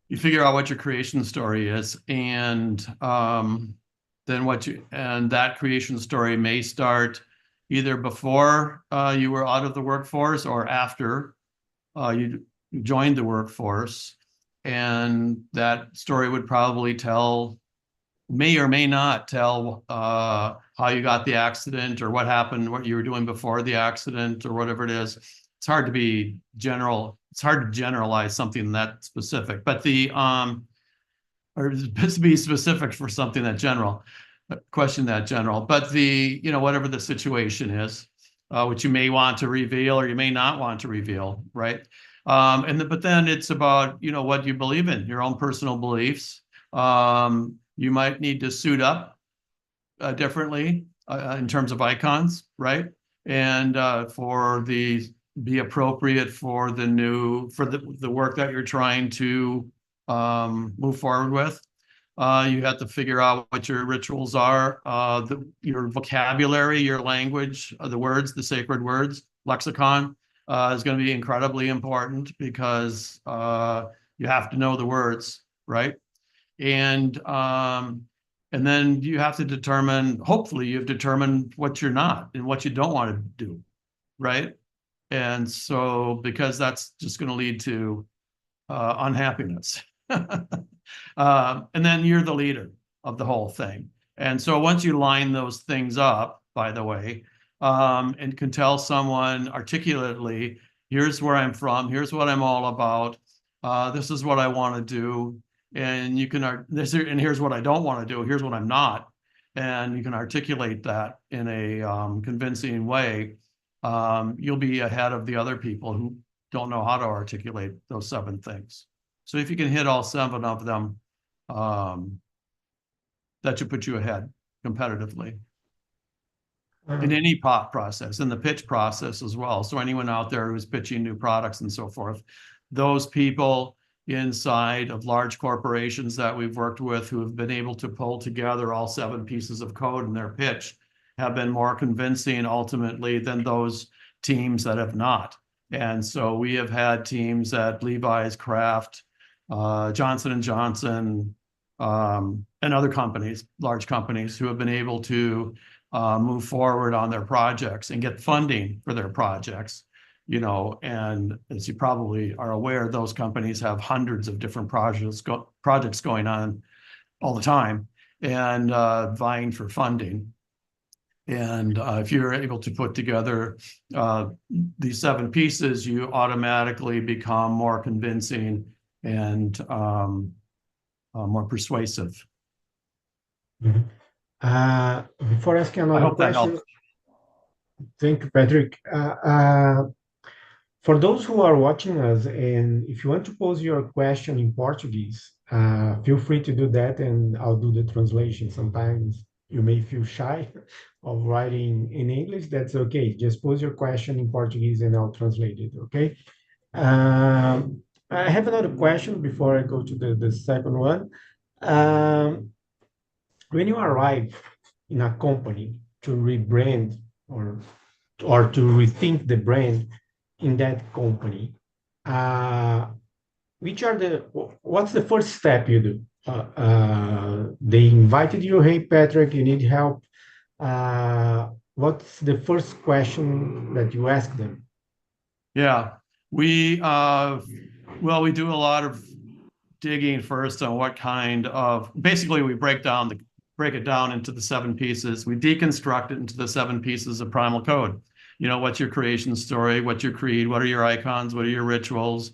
you figure out what your creation story is, and then that creation story may start either before you were out of the workforce or after you joined the workforce. And that story would probably may or may not tell how you got the accident or what happened, what you were doing before the accident or whatever it is. It's hard to be general. It's hard to generalize something that specific, but or to be specific for something that general, question that general, but whatever the situation is, which you may want to reveal or you may not want to reveal, right? But then it's about, what you believe in, your own personal beliefs. You might need to suit up differently in terms of icons, right? And be appropriate for the work that you're trying to move forward with. You have to figure out what your rituals are, your vocabulary, your language, the words, the sacred words, lexicon is going to be incredibly important because you have to know the words, right? And then you have to determine, hopefully you've determined what you're not and what you don't want to do, right? And so, because that's just going to lead to unhappiness. And then you're the leader of the whole thing. And so once you line those things up, by the way, and can tell someone articulately, here's where I'm from, here's what I'm all about, this is what I want to do, and and here's what I don't want to do, here's what I'm not, and you can articulate that in a convincing way, you'll be ahead of the other people who don't know how to articulate those 7 things. So if you can hit all 7 of them, that should put you ahead competitively in any process, in the pitch process as well. So anyone out there who's pitching new products and so forth, those people inside of large corporations that we've worked with who have been able to pull together all 7 pieces of code in their pitch have been more convincing ultimately than those teams that have not. And so we have had teams at Levi's, Kraft, Johnson & Johnson, and other companies, large companies, who have been able to move forward on their projects and get funding for their projects. And as you probably are aware, those companies have hundreds of different projects going on all the time and vying for funding. And if you're able to put together these 7 pieces, you automatically become more convincing and more persuasive.
Mm-hmm. Before asking another question, thank you, Patrick. For those who are watching us, and if you want to pose your question in Portuguese, feel free to do that, and I'll do the translation. Sometimes you may feel shy of writing in English. That's okay. Just pose your question in Portuguese, and I'll translate it. Okay. I have another question before I go to the second one. When you arrive in a company to rebrand or to rethink the brand in that company, what's the first step you do? They invited you, hey Patrick, you need help. What's the first question that you ask them?
Yeah, we do a lot of digging first on what kind of, basically we break it down into the 7 pieces. We deconstruct it into the 7 pieces of primal code. What's your creation story? What's your creed? What are your icons? What are your rituals?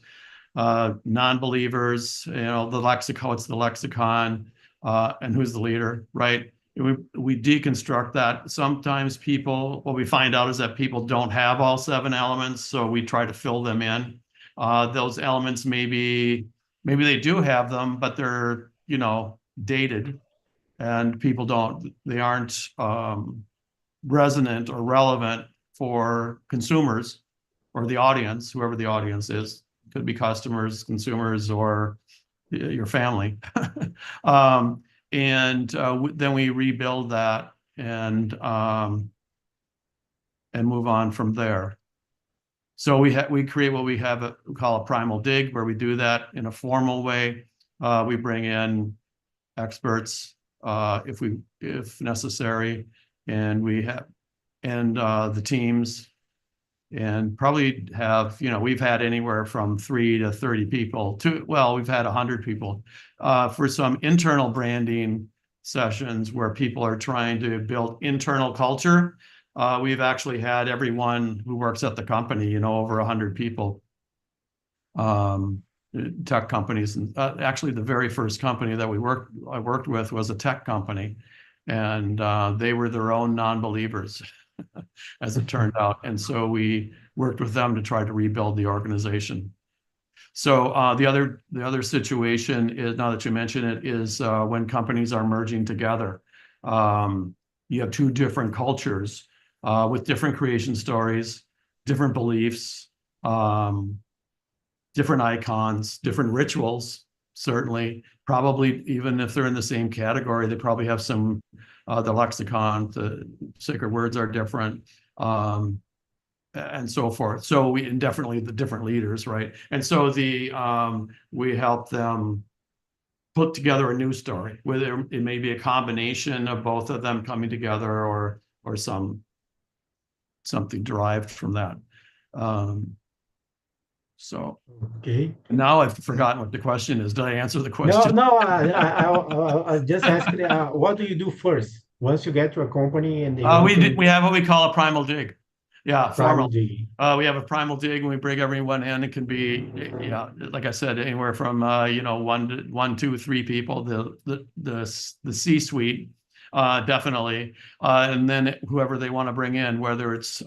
Non-believers, the lexicon, what's the lexicon, and who's the leader, right? We deconstruct that. Sometimes what we find out is that people don't have all 7 elements, so we try to fill them in. Those elements maybe they do have them, but they're, dated. and people they aren't resonant or relevant for consumers or the audience, whoever the audience is. Could be customers, consumers, or your family. Then we rebuild that and move on from there. So we create what we call a primal dig, where we do that in a formal way. We bring in experts if necessary, and the teams, and probably have, we've had anywhere from 3 to 30 people we've had 100 people for some internal branding sessions where people are trying to build internal culture. We've actually had everyone who works at the company, over 100 people, tech companies. And actually, the very first company that I worked with was a tech company, and they were their own non-believers, as it turned out. And so we worked with them to try to rebuild the organization. So the other situation is, now that you mention it, is when companies are merging together. You have two different cultures with different creation stories, different beliefs, different icons, different rituals, certainly. Probably even if they're in the same category, they probably have some, the lexicon, the sacred words are different, and so forth. So and definitely the different leaders, right? And so we help them put together a new story, whether it may be a combination of both of them coming together, or something derived from that. So
Okay.
now I've forgotten what the question is. Did I answer the question?
No. I just asked, what do you do first once you get to a company and they
we have what we call a primal dig. Yeah,
primal
formal.
digging.
We have a primal dig, and we bring everyone in. It can be, like I said, anywhere from 1 to 3 people. The C-suite, definitely, and then whoever they want to bring in, whether it's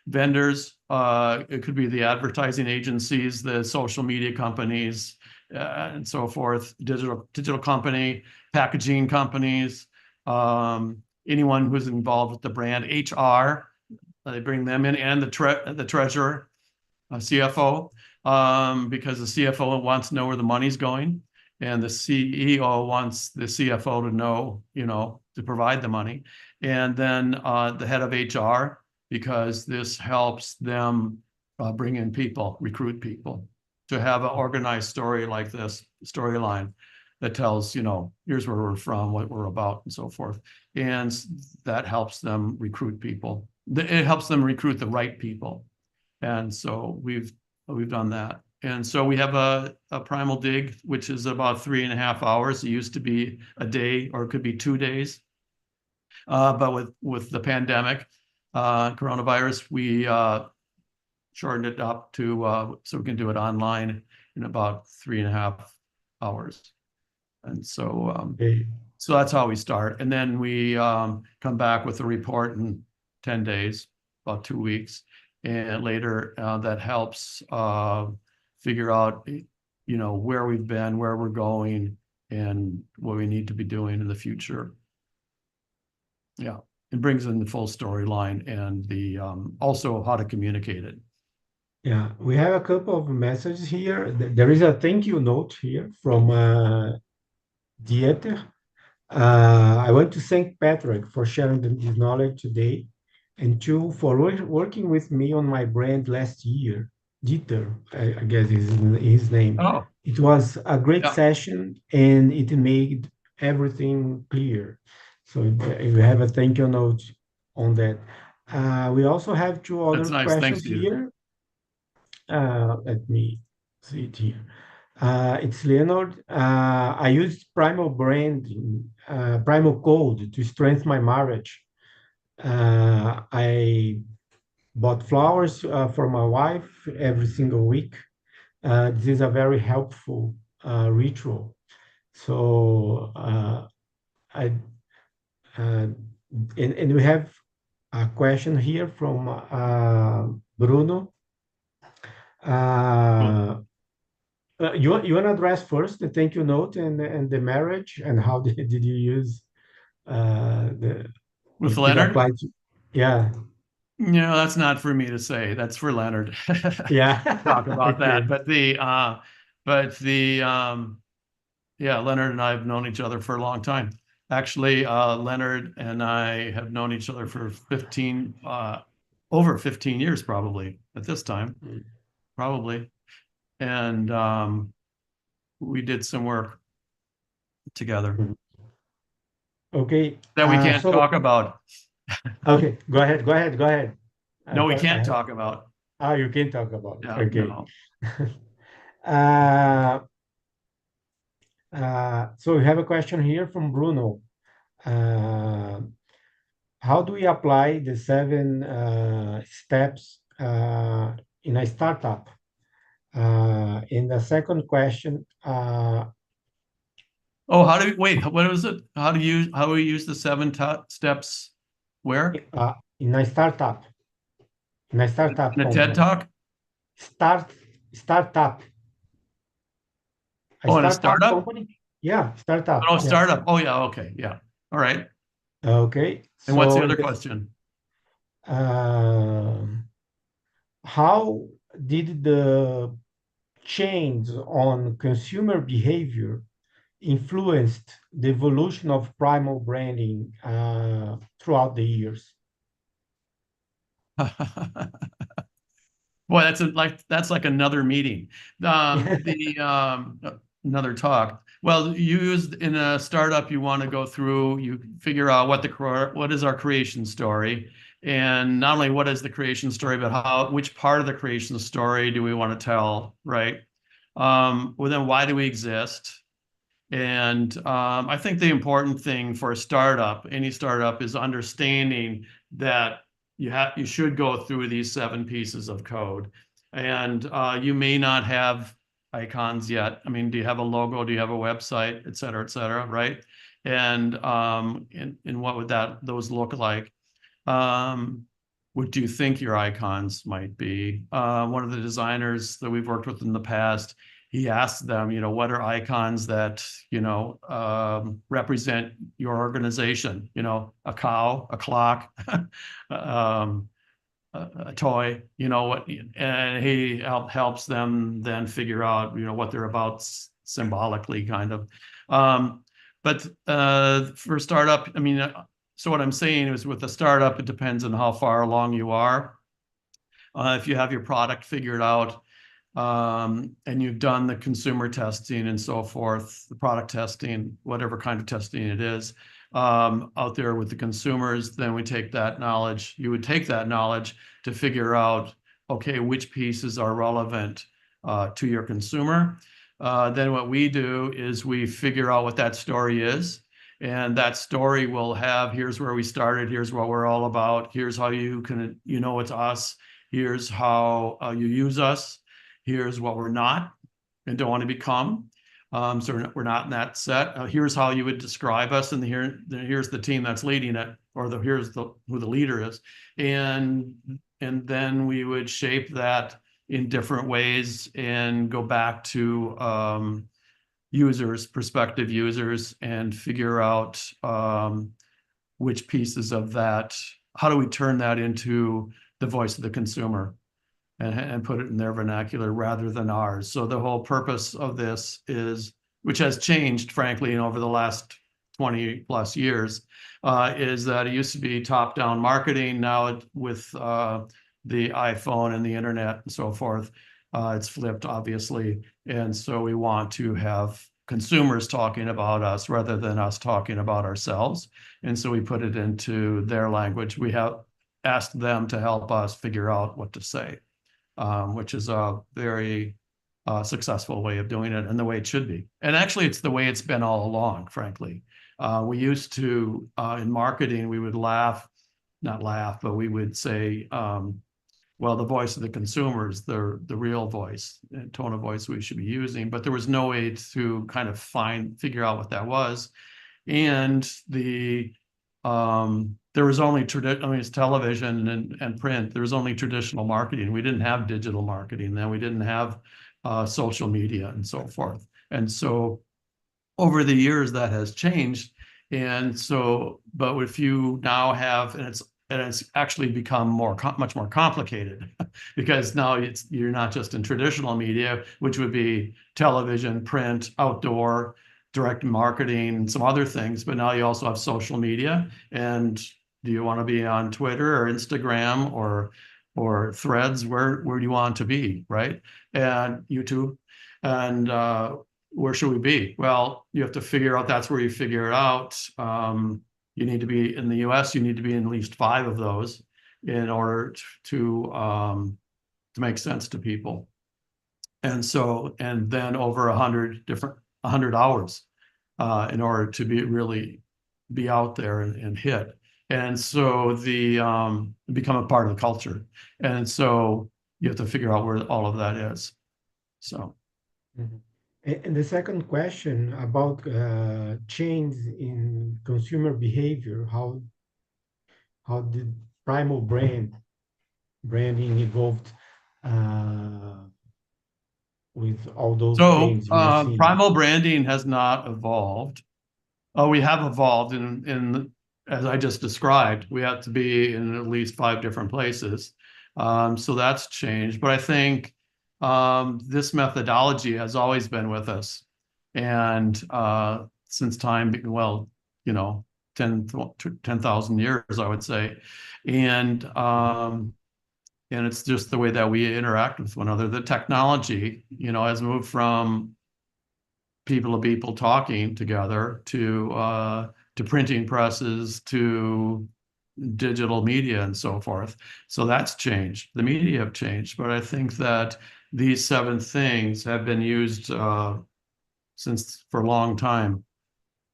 vendors, it could be the advertising agencies, the social media companies, and so forth. Digital company, packaging companies, anyone who's involved with the brand, HR. They bring them in, and the treasurer, CFO, because the CFO wants to know where the money's going, and the CEO wants the CFO to know, to provide the money, and then the head of HR, because this helps them bring in people, recruit people, to have an organized story like this, storyline that tells, here's where we're from, what we're about, and so forth, and that helps them recruit people. It helps them recruit the right people. And so we've done that. And so we have a primal dig, which is about 3.5 hours. It used to be a day, or it could be 2 days. But with the pandemic, coronavirus, we shortened it up to so we can do it online in about 3.5 hours. And so so that's how we start. And then we come back with a report in 10 days, about 2 weeks. And later, that helps figure out, where we've been, where we're going, and what we need to be doing in the future. Yeah, it brings in the full storyline, and the also how to communicate it.
Yeah, we have a couple of messages here. There is a thank you note here from Dieter. I want to thank Patrick for sharing his knowledge today, and for working with me on my brand last year. Dieter, I guess is his name.
Oh.
It was a great session, and it made everything clear. So we have a thank you note on that. We also have 2 other questions here. Let me see it here. It's Leonard. I used Primal Branding, Primal Code to strengthen my marriage. I bought flowers for my wife every single week. This is a very helpful ritual. So and we have a question here from Bruno. You want to address first the thank you note and the marriage, and how did you use the
With
did
Leonard?
apply to, yeah.
No, that's not for me to say. That's for Leonard.
Yeah.
Talk about that.
Okay.
Yeah, Leonard and I have known each other for a long time. Actually, Leonard and I have known each other for over 15 years, probably at this time, probably. And we did some work together
Okay.
that we can't
So
talk about.
okay, go ahead.
No, we
I
can't
have,
talk about.
you can talk about it.
Yeah,
Okay.
no.
uh, so we have a question here from Bruno. Uh, how do we apply the 7 steps in a startup? In the second question,
Oh, wait, what was it? How do we use the 7 steps where?
In a startup,
In a TED
company.
Talk?
Startup. A
Oh, in a
startup
startup?
company? Yeah, startup.
Oh,
Yeah.
startup. Oh, yeah. Okay. Yeah. All right.
Okay.
And what's the
So
other question?
how did the change on consumer behavior influenced the evolution of primal branding throughout the years?
Boy, that's like another meeting. Another talk. Well, in a startup, you want to go through, you figure out what is our creation story, and not only what is the creation story, but which part of the creation story do we want to tell, right? Well, then why do we exist? And I think the important thing for a startup, any startup, is understanding that you should go through these 7 pieces of code. And you may not have icons yet. I mean, do you have a logo? Do you have a website, et cetera, right? And what would those look like? What do you think your icons might be? One of the designers that we've worked with in the past, he asked them, what are icons that, represent your organization? A cow, a clock, a toy, what, and he helps them then figure out, what they're about symbolically, kind of. But for startup, I mean, so what I'm saying is with a startup, it depends on how far along you are. If you have your product figured out, and you've done the consumer testing and so forth, the product testing, whatever kind of testing it is, out there with the consumers, then you would take that knowledge to figure out, okay, which pieces are relevant to your consumer. Then what we do is we figure out what that story is. And that story will have, here's where we started, here's what we're all about, here's how you can, it's us, here's how you use us, here's what we're not and don't want to become. So we're not in that set. Here's how you would describe us, and here's the team that's leading it, or here's who the leader is, and then we would shape that in different ways and go back to prospective users, and figure out which pieces of that, how do we turn that into the voice of the consumer and put it in their vernacular rather than ours. So the whole purpose of this is, which has changed, frankly, over the last 20 plus years, is that it used to be top-down marketing. Now with the iPhone and the internet and so forth, it's flipped, obviously. And so we want to have consumers talking about us rather than us talking about ourselves. And so we put it into their language. We have asked them to help us figure out what to say, which is a very successful way of doing it, and the way it should be. And actually, it's the way it's been all along, frankly. We used to, in marketing, we would not laugh, but we would say, well, the voice of the consumer is the real voice and tone of voice we should be using, but there was no way to kind of figure out what that was. And there was only it's television and print. There was only traditional marketing. We didn't have digital marketing then. We didn't have social media and so forth. And so over the years that has changed. And so, but if you now have, and it's actually become much more complicated because now you're not just in traditional media, which would be television, print, outdoor, direct marketing, some other things, but now you also have social media. And do you want to be on Twitter or Instagram or Threads? Where do you want to be, right? And YouTube, and where should we be? Well, you have to figure out. That's where you figure it out. You need to be in the U.S. You need to be in at least 5 of those in order to make sense to people. And so, and then over 100 hours in order to be out there and hit. And so become a part of the culture. And so you have to figure out where all of that is. So.
Mm-hmm. And the second question about change in consumer behavior, how did primal branding evolved with all those changes we are seeing?
Primal branding has not evolved. We have evolved in as I just described. We have to be in at least 5 different places. So that's changed. But I think this methodology has always been with us. And since time, well, 10,000 years, I would say. And it's just the way that we interact with one another. The technology, has moved from people to people talking together to printing presses to digital media and so forth. So that's changed. The media have changed, but I think that these 7 things have been used for a long time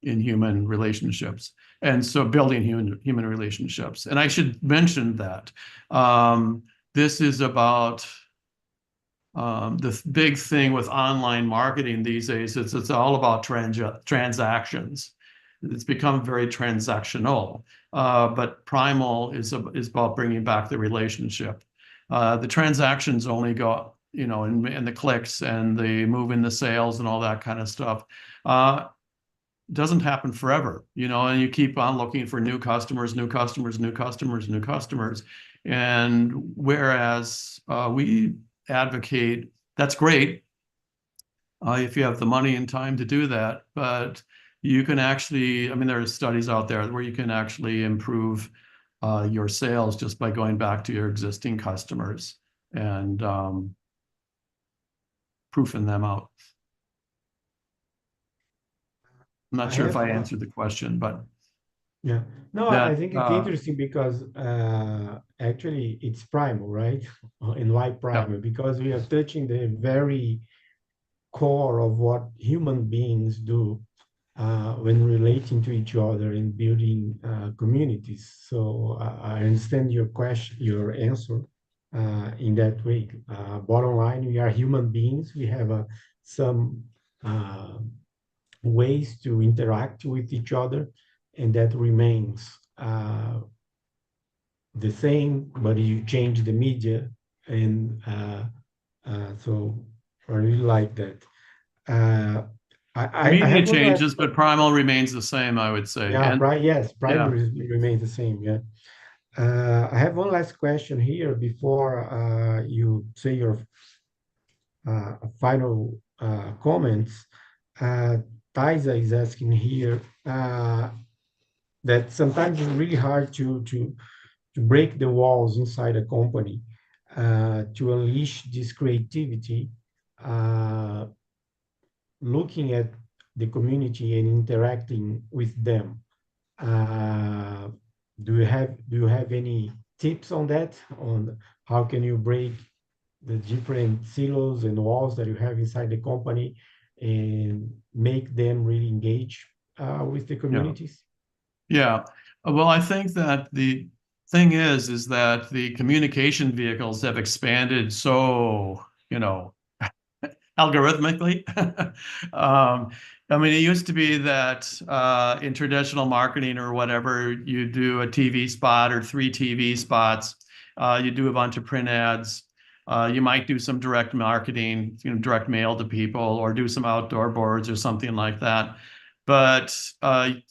in human relationships. And so building human relationships. And I should mention that this is about the big thing with online marketing these days. It's all about transactions. It's become very transactional. But Primal is about bringing back the relationship. The transactions only go, and the clicks and the moving the sales and all that kind of stuff. Doesn't happen forever, and you keep on looking for new customers. And whereas we advocate, that's great if you have the money and time to do that, but you can actually, there are studies out there where you can actually improve your sales just by going back to your existing customers and proofing them out. I'm not sure if I answered the question, but
yeah, no, I think it's interesting because actually it's primal, right? And why primal? Yeah. Because we are touching the very core of what human beings do when relating to each other and building communities. So I understand your question, your answer in that way. Bottom line, we are human beings. We have some ways to interact with each other, and that remains the same, but you change the media, and so I really like that.
Media changes, but Primal remains the same, I would say.
Yeah, yes, Primal remains the same, yeah. I have one last question here before you say your final comments. Taisa is asking here that sometimes it's really hard to break the walls inside a company, to unleash this creativity, looking at the community and interacting with them. Do you have any tips on that? On how can you break the different silos and walls that you have inside the company and make them really engage with the communities?
Yeah. Well, I think that the thing is that the communication vehicles have expanded so, algorithmically. It used to be that in traditional marketing or whatever, you do a TV spot or 3 TV spots, you do a bunch of print ads, You might do some direct marketing, direct mail to people, or do some outdoor boards or something like that. But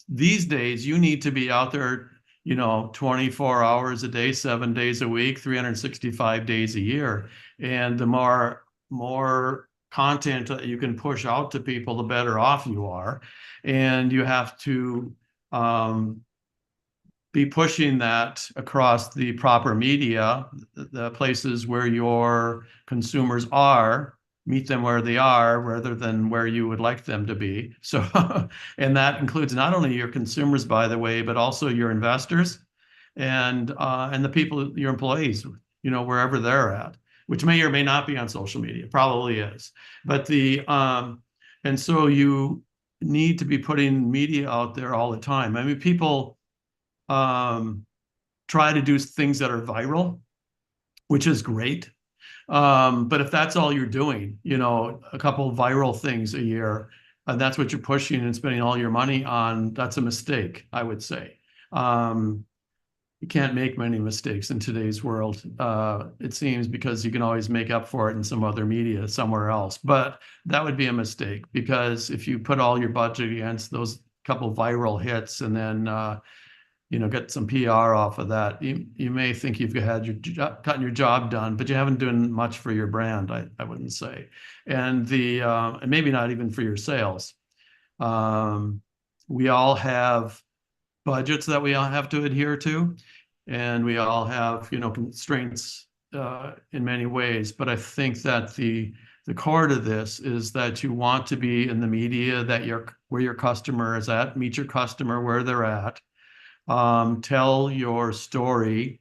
these days, you need to be out there, 24 hours a day, 7 days a week, 365 days a year. And the more content that you can push out to people, the better off you are. And you have to be pushing that across the proper media, the places where your consumers are, meet them where they are rather than where you would like them to be. So, and that includes not only your consumers, by the way, but also your investors and the people, your employees, wherever they're at, which may or may not be on social media, probably is. But and so you need to be putting media out there all the time. I mean, people try to do things that are viral, which is great. But if that's all you're doing, a couple of viral things a year, and that's what you're pushing and spending all your money on, that's a mistake, I would say. You can't make many mistakes in today's world, it seems, because you can always make up for it in some other media somewhere else. But that would be a mistake, because if you put all your budget against those couple viral hits and then get some PR off of that, you may think you've gotten your job done, but you haven't done much for your brand, I wouldn't say, and maybe not even for your sales. We all have budgets that we all have to adhere to, and we all have constraints in many ways. But I think that the core to this is that you want to be in the media where your customer is at, meet your customer where they're at. Tell your story.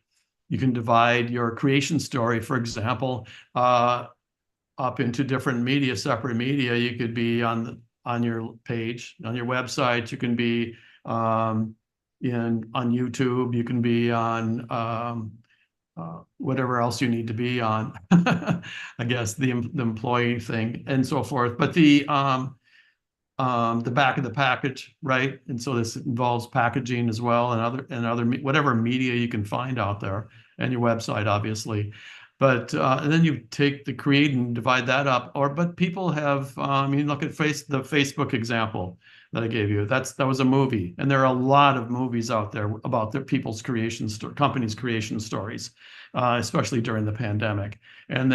You can divide your creation story, for example, up into different media, separate media. You could be on your page, on your website. You can be on YouTube. You can be on whatever else you need to be on. I guess the employee thing and so forth. But the back of the package, right? And so this involves packaging as well, and other whatever media you can find out there, and your website, obviously. But and then you take the create and divide that up. But people have, look at the Facebook example that I gave you. That was a movie, and there are a lot of movies out there about their companies' creation stories, especially during the pandemic. And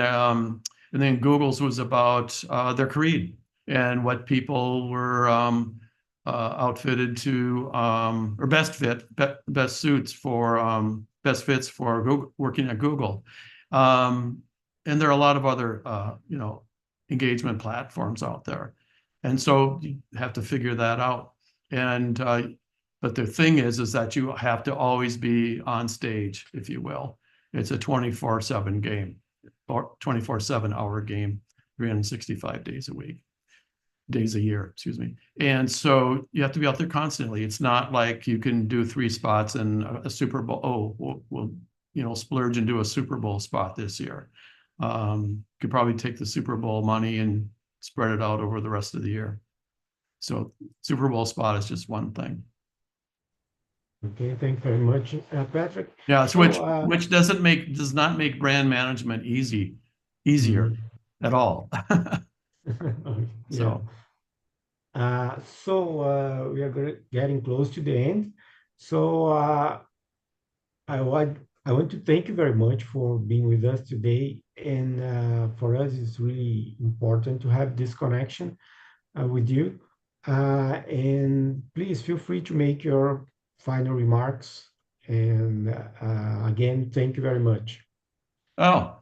then Google's was about their creed and what people were outfitted to, or best fits for Google, working at Google. And there are a lot of other, engagement platforms out there. And so you have to figure that out. And, but the thing is that you have to always be on stage, if you will. It's a 24/7 game, or 24/7 hour game, 365 days a year, excuse me. And so you have to be out there constantly. It's not like you can do 3 spots in a Super Bowl. Oh, we'll splurge and do a Super Bowl spot this year. Could probably take the Super Bowl money and spread it out over the rest of the year. So Super Bowl spot is just one thing.
Okay, thank you very much, Patrick.
Yeah, so which does not make brand management easier at all.
Yeah. So we are getting close to the end. So I want to thank you very much for being with us today. And for us, it's really important to have this connection with you. And please feel free to make your final remarks. And again, thank you very much.
Oh,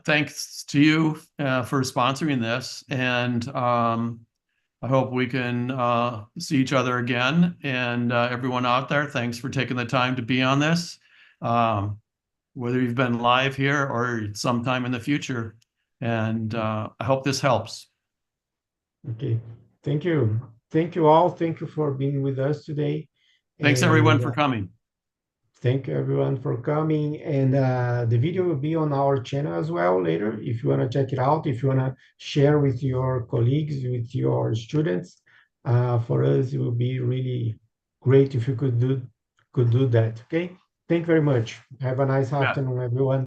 thanks to you for sponsoring this. And I hope we can see each other again. And everyone out there, thanks for taking the time to be on this, whether you've been live here or sometime in the future. And I hope this helps.
Okay. Thank you. Thank you all. Thank you for being with us today.
Thanks, everyone, for coming.
Thank you, everyone, for coming. And the video will be on our channel as well later. If you want to check it out, if you want to share with your colleagues, with your students, for us, it would be really great if you could do that. Okay. Thank you very much. Have a nice afternoon, everyone.